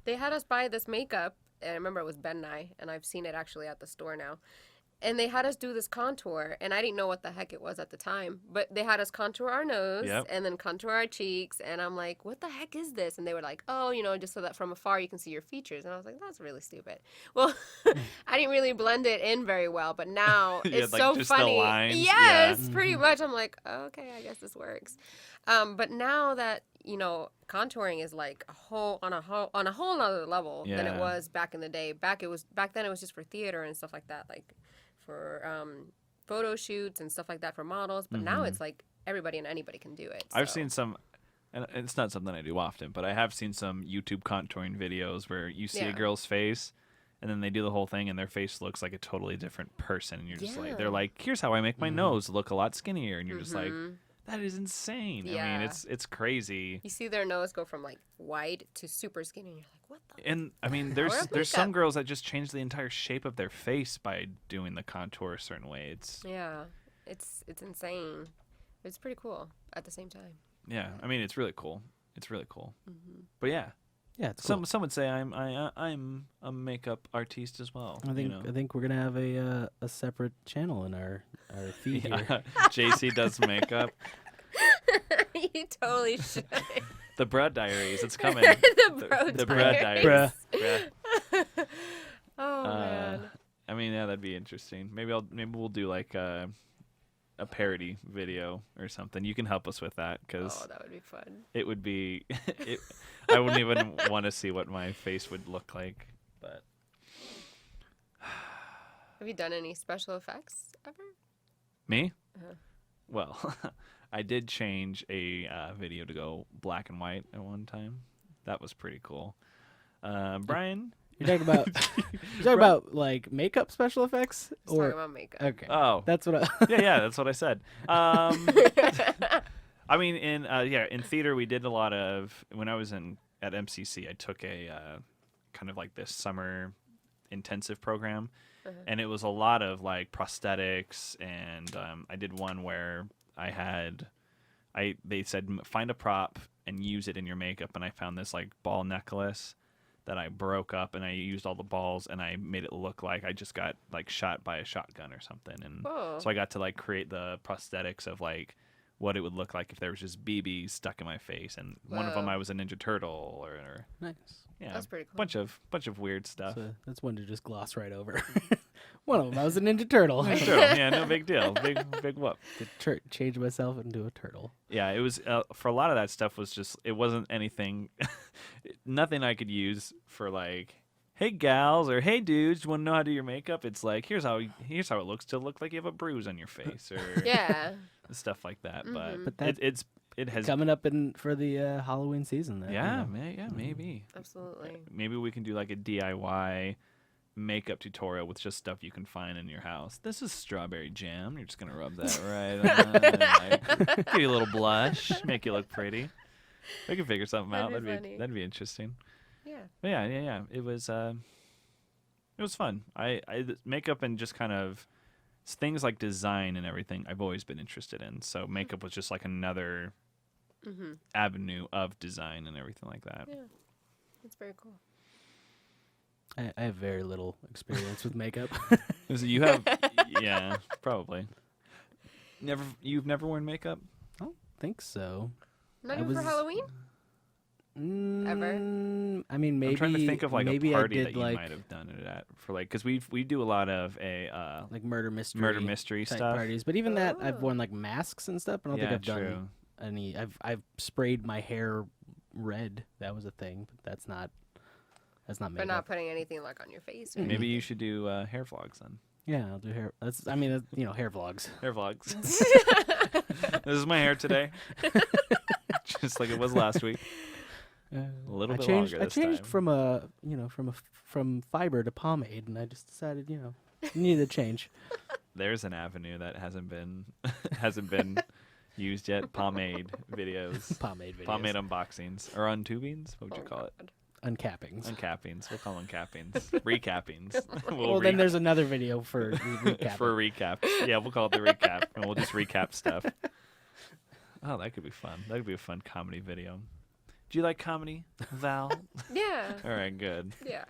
they had us buy this makeup, and I remember it was Ben and I, and I've seen it actually at the store now. And they had us do this contour, and I didn't know what the heck it was at the time, but they had us contour our nose Yep. and then contour our cheeks, and I'm like, what the heck is this? And they were like, oh, just so that from afar you can see your features. And I was like, that's really stupid. Well, I didn't really blend it in very well, but now You it's had, like, so just the funny. lines, Yes, yeah. pretty much. I'm like, okay, I guess this works. But now that contouring is like on a whole other level than it Yeah. was back in the day. Back then it was just for theater and stuff like that, like for photo shoots and stuff like that for models. But now it's like everybody and anybody can do it. I've so. seen some, and it's not something I do often, but I have seen some YouTube contouring videos where you see a Yeah. girl's face, and then they do the whole thing, and their face looks like a totally different person, and you're just like, Yeah. they're like, here's how I make my nose look a lot skinnier, and you're just like, Mhm. that is insane. I Yeah. mean, it's crazy. You see their nose go from like wide to super skinny, and you're like, what the? And I mean, Power there's of some makeup. girls that just change the entire shape of their face by doing the contour a certain way. It's Yeah, it's insane. It's pretty cool at the same time. yeah. I mean, it's really cool. It's really cool. Mm-hmm. But yeah, Yeah, it's cool. Some would say I'm a makeup artiste as well. I think we're gonna have a separate channel in our feed here. JC does makeup. You totally should. The Blush Diaries, it's coming. the Blush Diaries. Diaries. Yeah. Oh man. I mean, yeah, that'd be interesting. Maybe we'll do like a parody video or something. You can help us with that because that would be fun. it would be. I wouldn't even want to see what my face would look like. But Have you done any special effects ever? me? Uh-huh. Well, I did change a video to go black and white at one time. That was pretty cool. Brian. You're talking about like makeup special effects, Just talking about makeup. okay? Oh, That's what. yeah, that's what I said. I mean, in theater we did a lot of. When I was at MCC, I took a kind of like this summer intensive program, and it was a lot of like prosthetics, and I did one where they said find a prop and use it in your makeup, and I found this like ball necklace that I broke up, and I used all the balls, and I made it look like I just got like shot by a shotgun or something, and so I got to like create the prosthetics of like what it would look like if there was just BBs stuck in my face, and one of them I was a Ninja Turtle or Nice. yeah, That's pretty cool. bunch of weird stuff. So that's one to just gloss right over. One of them, I was a Ninja Turtle. Ninja Turtle, yeah, no big deal, big whoop. Change myself into a turtle. Yeah, it was for a lot of that stuff was just it wasn't anything, nothing I could use for like, hey gals or hey dudes, you want to know how to do your makeup? It's like here's how it looks to look like you have a bruise on your face or Yeah. stuff like that. Mhm. But that it has coming up for the Halloween season. Then, yeah, maybe Absolutely. maybe we can do like a DIY makeup tutorial with just stuff you can find in your house. This is strawberry jam. You're just gonna rub that right on, and, like, give you a little blush, make you look pretty. We can figure something out. That'd be funny. That'd be interesting. Yeah. But yeah. It was fun. I makeup and just kind of things like design and everything. I've always been interested in. So makeup was just like another avenue of design and everything like that. Yeah. That's very cool. I have very little experience with makeup. So you have, yeah, probably. You've never worn makeup? I don't think so. Not I even for was- Halloween? Ever? I mean, maybe. I'm trying to think of like maybe a party I did that you like, might have done it at for like because we do a lot of like murder mystery stuff. parties. But even that, I've Oh. worn like masks and stuff. I don't think Yeah, I've done true. any. I've sprayed my hair red. That was a thing, but that's not But makeup. not putting anything like on your face. Or Maybe anything. you should do hair vlogs then. Yeah, I'll do hair. That's hair vlogs. Hair vlogs. This is my hair today, just like it was last week. A little bit longer I this changed time. from fiber to pomade, and I just decided, needed a change. There's an avenue that hasn't been used yet. Pomade videos. Pomade videos. Pomade unboxings or untubings. What would you call it? Uncappings. Uncappings. We'll call them cappings. Recappings. Well, then there's another video for recap. for a recap. Yeah, we'll call it the recap, and we'll just recap stuff. Oh, that could be fun. That could be a fun comedy video. Do you like comedy, Val? Yeah. All right, good. Yeah.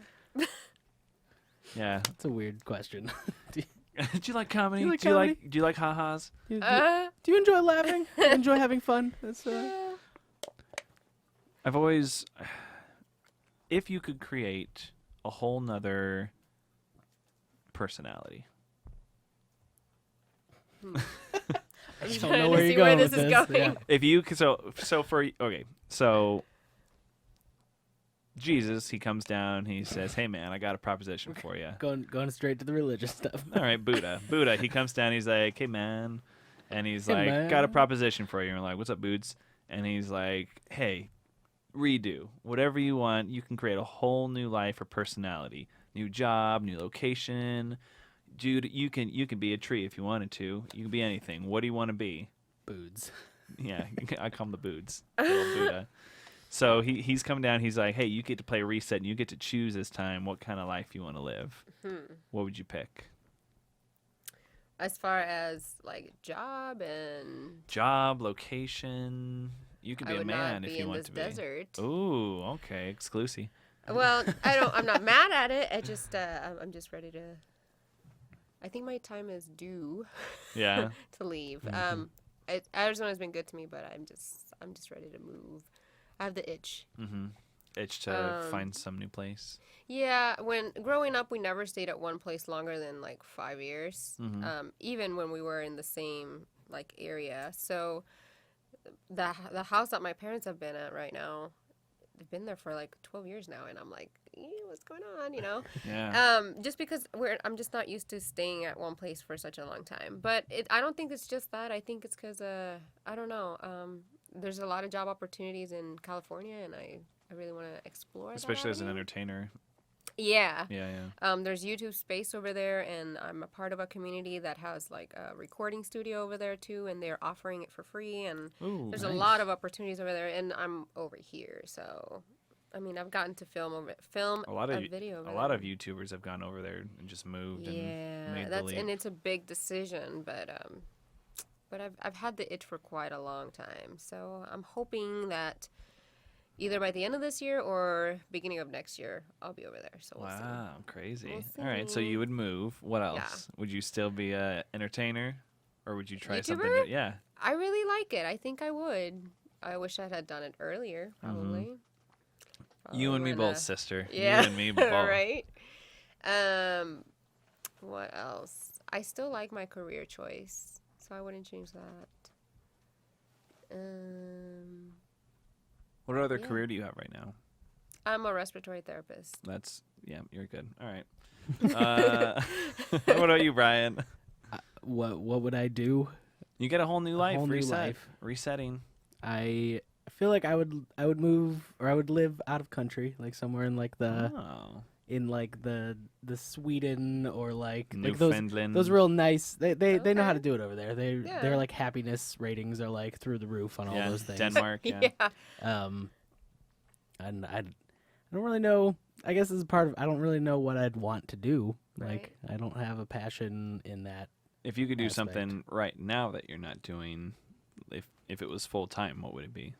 Yeah. That's a weird question. Do you like comedy? Do you like Do you comedy? do you like ha-has? Do you enjoy laughing? Do you enjoy having fun? That's, I've always, if you could create a whole nother personality. I'm don't trying know to where see you're where going this with is this, going. yeah. If you could, so Jesus, he comes down, he says, "Hey man, I got a proposition for you." going straight to the religious stuff. All right, Buddha, he comes down, he's like, "Hey man," and he's Hey, like, man. "Got a proposition for you." And we're like, "What's up, Boots?" And he's like, "Hey, redo whatever you want. You can create a whole new life or personality, new job, new location. Dude, you can be a tree if you wanted to. You can be anything. What do you want to be?" Boods. Yeah, I call him the Boots, little Buddha. So he's coming down. He's like, "Hey, you get to play reset, and you get to choose this time what kind of life you want to live. What would you pick?" As far as like job and Job, location, You could I be a would man not if be you in want this to be. desert. Ooh, okay, exclusive. Well, I'm not mad at it. I just I'm just ready to. I think my time is due. Yeah. To leave. Mm-hmm. Arizona's been good to me, but I'm just ready to move. I have the itch. Mm-hmm. Itch to find some new place. Yeah, when growing up, we never stayed at one place longer than like 5 years. Mm-hmm. Even when we were in the same like area. So the house that my parents have been at right now, they've been there for like 12 years now, and I'm like, what's going on, Yeah. Just because I'm just not used to staying at one place for such a long time. But I don't think it's just that. I think it's because I don't know. There's a lot of job opportunities in California, and I really want to explore. Especially that as an avenue. entertainer. Yeah. Yeah, yeah. There's YouTube space over there, and I'm a part of a community that has like a recording studio over there too, and they're offering it for free. And Ooh, there's nice. a lot of opportunities over there, and I'm over here, so I mean, I've gotten to film A lot of video. Over a lot there. of YouTubers have gone over there and just moved Yeah, and made the leap. and it's a big decision, but I've had the itch for quite a long time, so I'm hoping that either by the end of this year or beginning of next year, I'll be over there. So we'll see. Wow, crazy. We'll All right, so see. you would move. What else? Yeah. Would you still be a entertainer, or would you try something? YouTuber? Yeah. I really like it. I think I would. I wish I had done it earlier, probably. You and me Probably both, sister. Yeah. You and me both. Right. What else? I still like my career choice, so I wouldn't change that. What other Yeah. career do you have right now? I'm a respiratory therapist. Yeah, you're good. All right. What about you, Brian? What would I do? You get a whole new life. whole new Reset. life. Resetting. I feel like I would move, or I would live out of country, like somewhere in like Oh. the Sweden or like Newfoundland. those real nice. They know how Okay. to do it over there. Yeah. Their like happiness ratings are like through the roof on all Yeah, those things. Denmark. Yeah. And I don't really know. I guess this is part of. I don't really know what I'd want to do. Like Right. I don't have a passion in that. If you could do aspect. something right now that you're not doing, if it was full time, what would it be?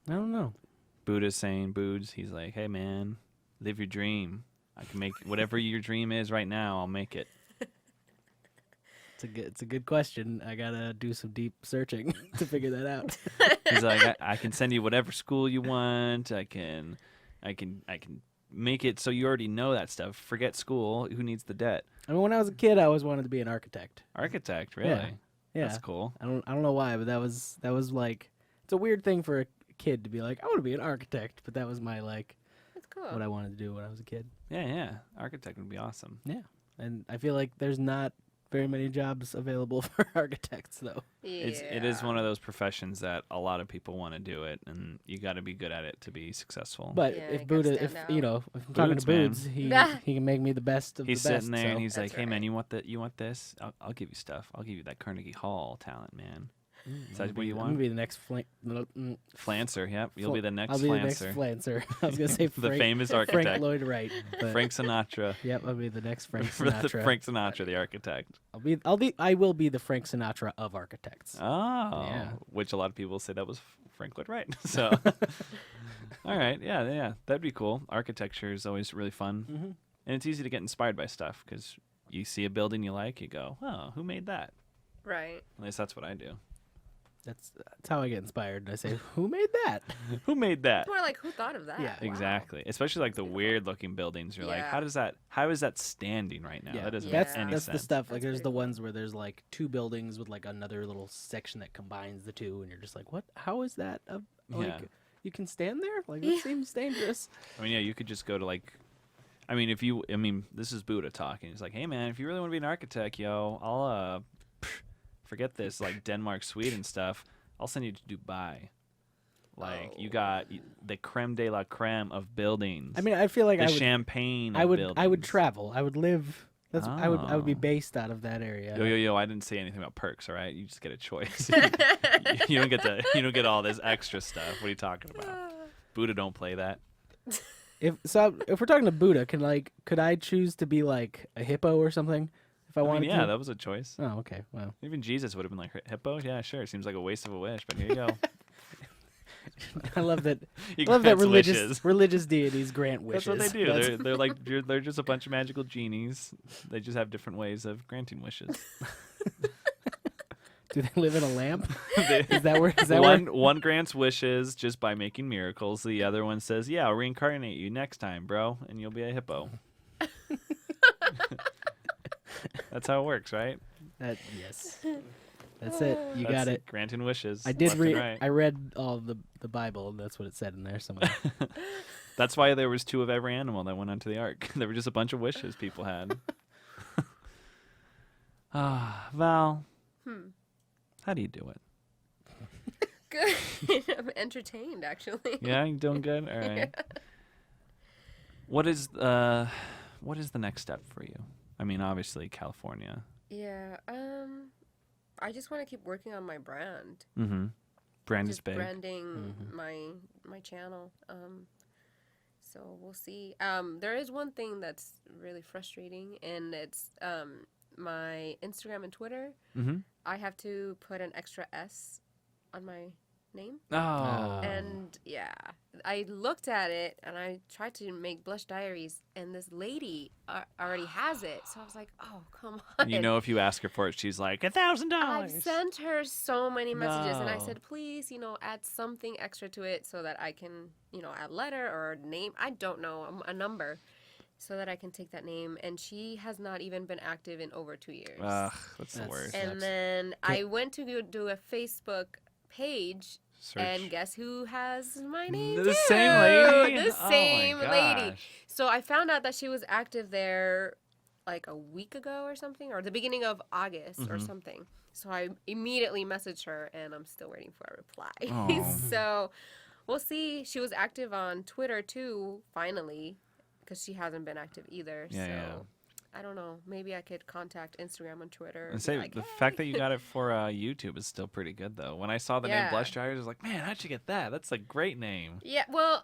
I don't know. Buddha's saying, Boods, he's like, hey man, live your dream. I can make whatever your dream is right now. I'll make it. It's a good question. I gotta do some deep searching to figure that out. He's like, I can send you whatever school you want. I can make it so you already know that stuff. Forget school. Who needs the debt? I mean, when I was a kid, I always wanted to be an architect. Architect, really? Yeah. That's cool. I don't know why, but that was like it's a weird thing for a kid to be like, I want to be an architect, but that was my like That's cool. what I wanted to do when I was a kid. Yeah. Architect would be awesome. Yeah. And I feel like there's not very many jobs available for architects though. It is one of those professions that a lot of people want to do it, and you got to be good at it to be successful. But Yeah, if you gotta Buddha, stand if out. you know, if I'm talking to Boots, Boots, he can make me the best of He's the best. sitting there and so- he's like, That's "Hey man, right. you want this? I'll give you stuff. I'll give you that Carnegie Hall talent, man. Is that I'm what gonna you be- want? I'm gonna be the next Flancer, yep. You'll be the next I'll be the next Flancer. Flancer. I was gonna say The Frank, famous Frank architect. Lloyd Wright. But Frank Sinatra. Yep, I'll be the next Frank For the Sinatra. Frank Sinatra, the architect. I will be the Frank Sinatra of architects. Oh, Yeah. which a lot of people say that was Frank Lloyd Wright. So, all right, yeah, that'd be cool. Architecture is always really fun, Mhm. and it's easy to get inspired by stuff because you see a building you like, you go, "Oh, who made that?" Right. At least that's what I do. That's how I get inspired. I say, who made that? Who made that? More like, who thought of that? Yeah. Wow. Exactly. Especially like the weird looking buildings. You're like, Yeah. how is that standing right now? That doesn't that's make any that's sense. the stuff. Like That's there's pretty the cool. ones where there's like two buildings with like another little section that combines the two, and you're just like, what? How is that? Like Yeah. you can stand there? Like Yeah. that seems dangerous. I mean, yeah, you could just go to like, this is Buddha talking. He's like, hey man, if you really want to be an architect, I'll forget this like Denmark, Sweden stuff. I'll send you to Dubai. Like you got the creme de la creme of buildings. I mean, I feel like the I would. champagne. I of would. buildings. I would travel. I would live. That's. I would be Oh. based out of that area. Yo! I didn't say anything about perks. All right, you just get a choice. you don't get all this extra stuff. What are you talking about? Buddha don't play that. If we're talking to Buddha, could I choose to be like a hippo or something, If I wanted yeah, to. that was a choice. Oh, okay. Well, Even Jesus would have been like, hippo? Yeah, sure. Seems like a waste of a wish, but here you go. I love that. He I love that grants wishes. religious deities grant wishes. That's what they do. That's- They're like they're just a bunch of magical genies. They just have different ways of granting wishes. Do they live in a lamp? They- Is that where? one grants wishes just by making miracles. The other one says, "Yeah, I'll reincarnate you next time, bro, and you'll be a hippo." That's how it works, right? Yes. That's it. You That's got it. Granting wishes. I did left and read. right. I read all the Bible, and that's what it said in there somewhere. That's why there was 2 of every animal that went onto the ark. There were just a bunch of wishes people had. Val, how do you do it? Good. I'm entertained, actually. Yeah, you doing good? All right. What is the next step for you? I mean, obviously California. Yeah. I just want to keep working on my brand. Mm-hmm. Brand is Just big. branding my channel. So we'll see. There is one thing that's really frustrating, and it's my Instagram and Twitter. Mm-hmm. I have to put an extra S on my name. Oh. And yeah, I looked at it and I tried to make Blush Diaries, and this lady already has it. So I was like, oh, come on. You know, if you ask her for it, she's like $1,000. I've sent her so many messages, and I No. said, please, add something extra to it so that I can, add letter or name. I don't know, a number, so that I can take that name. And she has not even been active in over 2 years. Ugh, that's the That's- worst. And then I went to go do a Facebook page, Search. and guess who has my name The too? same lady? The Oh my same lady. gosh. So I found out that she was active there like a week ago or something, or the beginning of August or Mhm. something. So I immediately messaged her, and I'm still waiting for a reply. Aw. So we'll see. She was active on Twitter too, finally, because she hasn't been active either. Yeah, so yeah. I don't know. Maybe I could contact Instagram and Twitter. And And say be like, the "Hey." fact that you got it for YouTube is still pretty good, though. When I saw the name Yeah. Blush Diaries, I was like, man, how'd you get that? That's a great name. Yeah, well,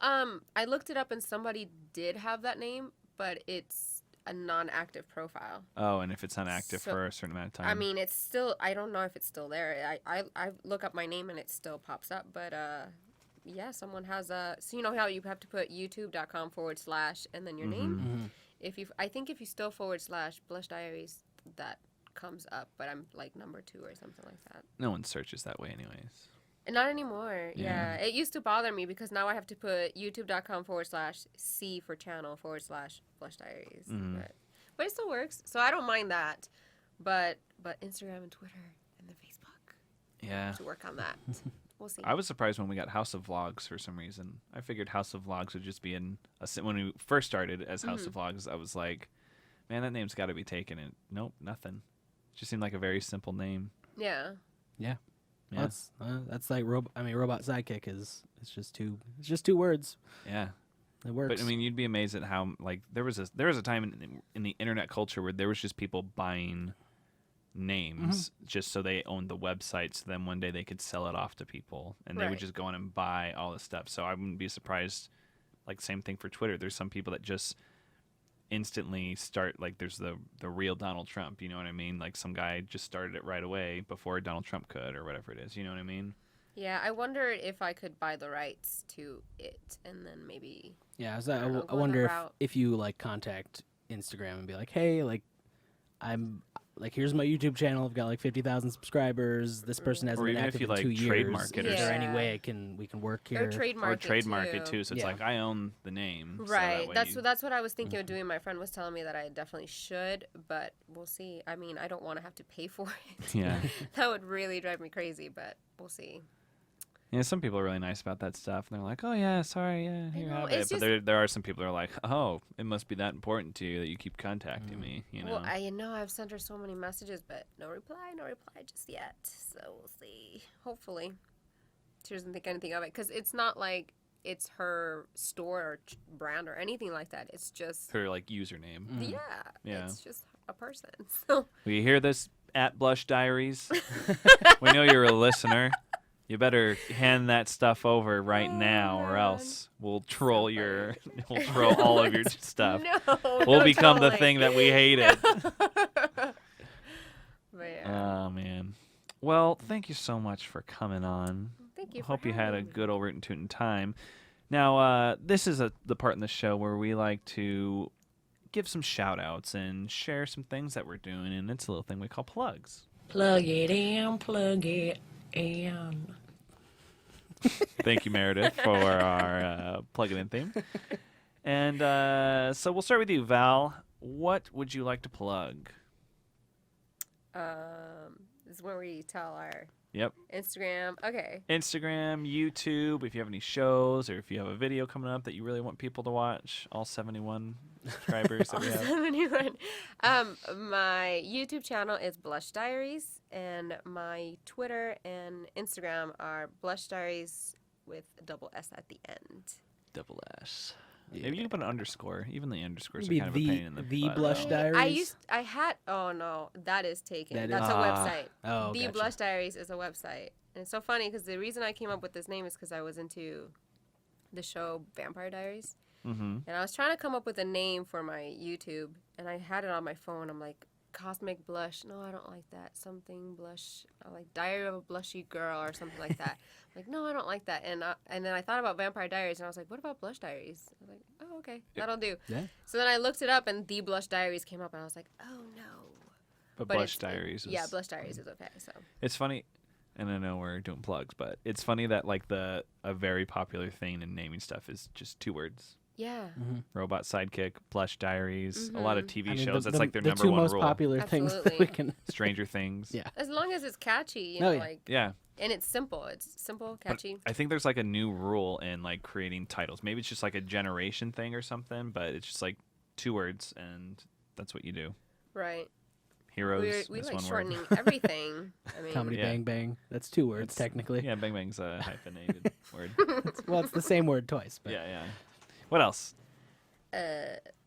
I looked it up, and somebody did have that name, but it's a non-active profile. Oh, and if it's unactive So- for a certain amount of time. I mean, it's still. I don't know if it's still there. I look up my name and it still pops up, but yeah, someone has a. So you know how you have to put youtube.com/ and then your name. Mm-hmm. I think if you still / Blush Diaries, that comes up, but I'm like number 2 or something like that. no one searches that way, anyways. And not anymore. Yeah. Yeah. It used to bother me because now I have to put youtube.com / C for channel / Blush Diaries. Mhm. But it still works. So I don't mind that. But Instagram and Twitter and then Facebook. Yeah. To work on that. We'll see. I was surprised when we got House of Vlogs for some reason. I figured House of Vlogs would just be in when we first started as House of Vlogs. I was like, man, that name's got to be taken. And nope, nothing. It just seemed like a very simple name. Yeah. Yeah. Yeah. That's like Robot Sidekick is. It's just 2 words. Yeah. It works. But I mean, you'd be amazed at how like there was a time in the internet culture where there was just people buying names just so they owned the website, so then one day they could sell it off to people, and they would Right. just go in and buy all this stuff. So I wouldn't be surprised. Like same thing for Twitter. There's some people that just instantly start like there's the real Donald Trump. You know what I mean? Like some guy just started it right away before Donald Trump could or whatever it is. You know what I mean? Yeah. I wonder if I could buy the rights to it and then maybe. yeah, I don't know, I go wonder that route. if you like contact Instagram and be like, hey, like I'm like here's my YouTube channel. I've got like 50,000 subscribers. This person hasn't Or been even if active you, in like, 2 years. trademark it or Is there any something. way we can work here? Or trademark Or trademark it too. So it's Yeah. like I own the name. so that Right. way That's what I was thinking of doing. My friend was telling me that I definitely should, but we'll see. I mean, I don't want to have to pay for it. Yeah. That would really drive me crazy, but we'll see. Yeah, some people are really nice about that stuff, and they're like, "Oh yeah, sorry, yeah, here you know, have it." it's But just- there are some people that are like, "Oh, it must be that important to you that you keep contacting me." You know, Well, I know I've sent her so many messages, but no reply just yet. So we'll see. Hopefully, she doesn't think anything of it because it's not like it's her store or brand or anything like that. It's just her like username. Yeah. it's just a person. So Will you hear this at Blush Diaries? We know you're a listener. You better hand that stuff over right Oh, now, or man. else we'll troll we'll troll all of your stuff. no, We'll no become the trolling. thing that we hated. Well, thank you so much for coming on. Thank you. Hope for you had a having me. good old rootin' tootin' time. Now, this is the part in the show where we like to give some shout-outs and share some things that we're doing, and it's a little thing we call plugs. Plug it in, plug it in. Thank you, Meredith, for our plug-it-in theme. And so we'll start with you, Val. What would you like to plug? This is where we tell our Yep. Instagram. Okay. Instagram, YouTube, if you have any shows or if you have a video coming up that you really want people to watch, all 71 subscribers that we have. 71. My YouTube channel is Blush Diaries, and my Twitter and Instagram are Blush Diaries with a double S at the end. Double S. Maybe you can put an underscore. Even the underscores are Maybe kind of a pain in the butt. Blush Diaries. Oh no, that is taken. That That's is- a website. Oh, The gotcha. Blush Diaries is a website. And it's so funny because the reason I came up with this name is because I was into the show Vampire Diaries. Mm-hmm. And I was trying to come up with a name for my YouTube, and I had it on my phone. I'm like, Cosmic Blush. No, I don't like that. Something Blush. I like Diary of a Blushy Girl or something like that. I'm like, no, I don't like that. And then I thought about Vampire Diaries, and I was like, what about Blush Diaries? I was like, oh, okay, that'll do. Yeah. So then I looked it up, and The Blush Diaries came up, and I was like, oh, no. But But Blush it's- Diaries is... Yeah, Blush Diaries is okay, so. It's funny, and I know we're doing plugs, but it's funny that like a very popular thing in naming stuff is just 2 words. Yeah. Robot Sidekick, Blush Diaries, a lot of TV I mean, shows. That's like their the number 2 one most rule. popular things that Absolutely. we can. Stranger Things. Yeah. As long as it's catchy, Oh, yeah. like, Yeah. and it's simple. It's simple, But catchy. I think there's like a new rule in like creating titles. Maybe it's just like a generation thing or something, but it's just like 2 words and that's what you do. Right. Heroes We is like one shortening word. everything. I mean, Comedy Yeah. Bang Bang. That's 2 words, It's- technically. Yeah, Bang Bang's a hyphenated word. Well, it's the same word twice. But Yeah. What else?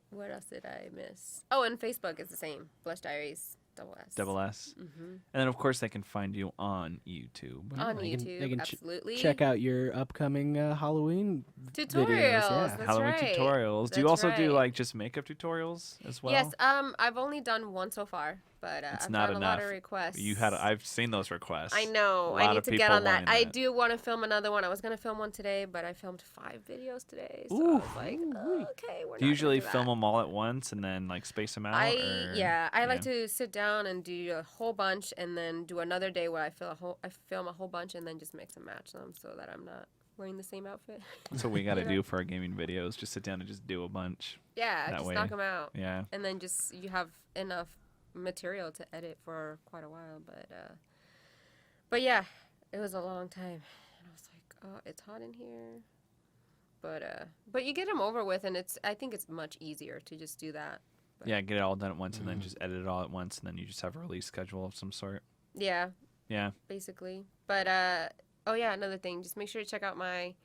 what else did I miss? Oh, and Facebook is the same. Blush Diaries, double S. Double S. Mm-hmm. And then, of course, they can find you on YouTube. On They can- YouTube, they can absolutely. check out your upcoming Halloween tutorials. videos, yeah. That's Halloween right. tutorials. Do you That's also do right. like just makeup tutorials as well? Yes. I've only done one so far, but It's I've not gotten a lot of enough. requests. I've seen those requests. I know. A I lot need of to get people on that. wanting I that. do want to film another one. I was gonna film one today, but I filmed 5 videos today, so I Ooh. was like, oh, okay, we're Do you not usually gonna do film that. them all at once and then like space them out? I or- like to sit down and do a whole bunch, and then do another day where I film a whole bunch, and then just mix and match them so that I'm not wearing the same outfit. That's what we got to Yeah. do for our gaming videos. Just sit down and just do a bunch. Yeah, That just way. knock them out, Yeah. and then just you have enough material to edit for quite a while. But yeah, it was a long time, and I was like, oh, it's hot in here. But you get them over with, and I think it's much easier to just do that. Yeah, get it all done at once and then just edit it all at once and then you just have a release schedule of some sort. Yeah, Yeah. basically. But oh yeah, another thing, just make sure to check out my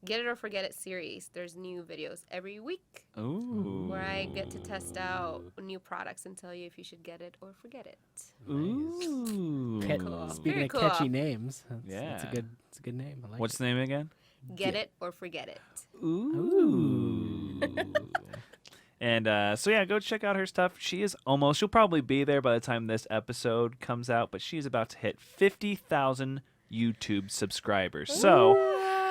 Get It or Forget It series. There's new videos every week Ooh. where I get to test out new products and tell you if you should get it or forget it. Ooh. Cool. Speaking Very of cool. catchy names, that's Yeah. it's a good name. I like What's it. the name again? Get it or forget it. Ooh. And so yeah, go check out her stuff. She'll probably be there by the time this episode comes out, but she's about to hit 50,000 YouTube subscribers. So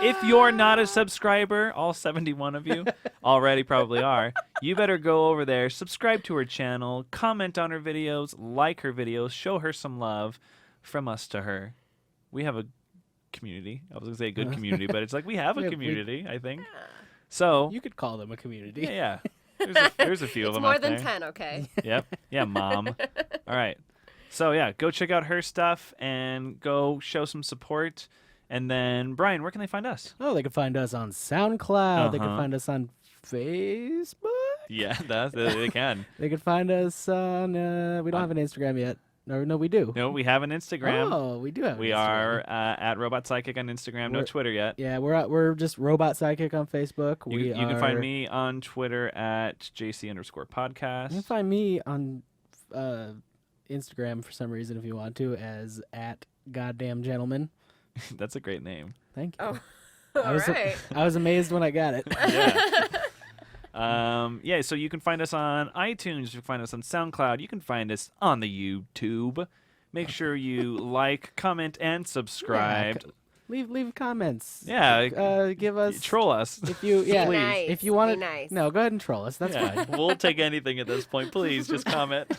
if you're not a subscriber, all 71 of you already probably are, you better go over there, subscribe to her channel, comment on her videos, like her videos, show her some love from us to her. We have a community. I was going to say a good community, but it's like we have a community, I think. So, You could call them a community. yeah. There's a few of It's them more out than there. 10, okay? Yep. Yeah, Mom. All right. So, yeah, go check out her stuff and go show some support. And then, Brian, where can they find us? Oh, they can find us on SoundCloud. They can Uh-huh. find us on Facebook. Yeah, they can. They can find us on. We don't have an Instagram yet. Or no, we do. No, we have an Instagram. Oh, we do have. We an are Instagram. at Robot Psychic on Instagram. No We're- Twitter yet. Yeah, we're just Robot Psychic on Facebook. You can find me on Twitter at JC_podcast. You can find me on Instagram for some reason if you want to as at Goddamn Gentleman. That's a great name. Thank you. Oh, I all was right. I was amazed when I got it. Yeah, so you can find us on iTunes, you can find us on SoundCloud, you can find us on the YouTube. Make sure you like, comment, and subscribe. Leave comments. Yeah. Give us Troll us. if you yeah Be nice. if you want Be to. nice. No, go ahead and troll us. That's Yeah, fine. we'll take anything at this point. Please just comment.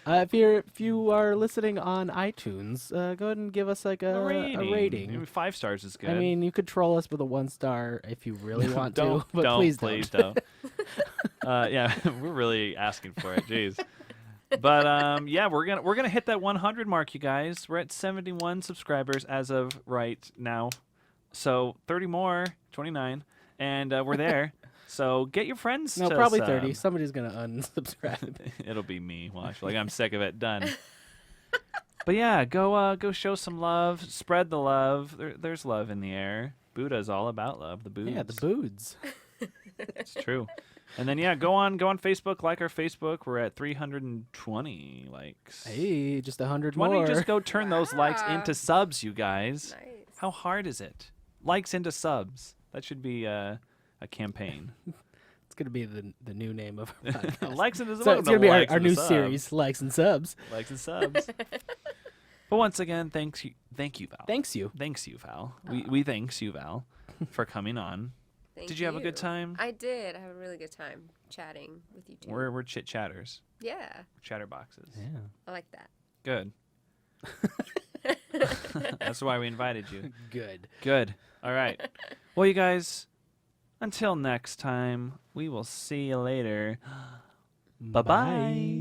If you are listening on iTunes, go ahead and give us like a rating. Maybe 5 stars is good. I mean, you could troll us with a 1-star if you really want don't, to, but don't, please don't. Yeah, we're really asking for it. Jeez. But yeah, we're gonna hit that 100 mark, you guys. We're at 71 subscribers as of right now, so 30 more, 29, and we're there. So get your friends. No, to probably sub. 30. Somebody's gonna unsubscribe. It'll be me. Watch, like I'm sick of it. Done. But yeah, go show some love. Spread the love. There's love in the air. Buddha is all about love. The boods. Yeah, the boods. It's true. And then yeah, go on Facebook, like our Facebook. We're at 320 likes. Hey, just 100 20, more. just go turn those likes Wow. into subs, you guys. Nice. How hard is it? Likes into subs. That should be a campaign. It's gonna be the new name of our podcast. Likes into subs. So it's gonna be our Likes new into subs. series, likes and subs. Likes and subs. But once again, thank you, Val. Thanks you. Thanks you, Val. We thanks you, Val, for coming on. Thank Did you have a good time? I did. I have a really good time chatting with you two. We're chit chatters, Yeah, chatterboxes. Yeah. I like that. Good. That's why we invited you. Good. Good. All right. Well, you guys, until next time, we will see you later. Bye-bye.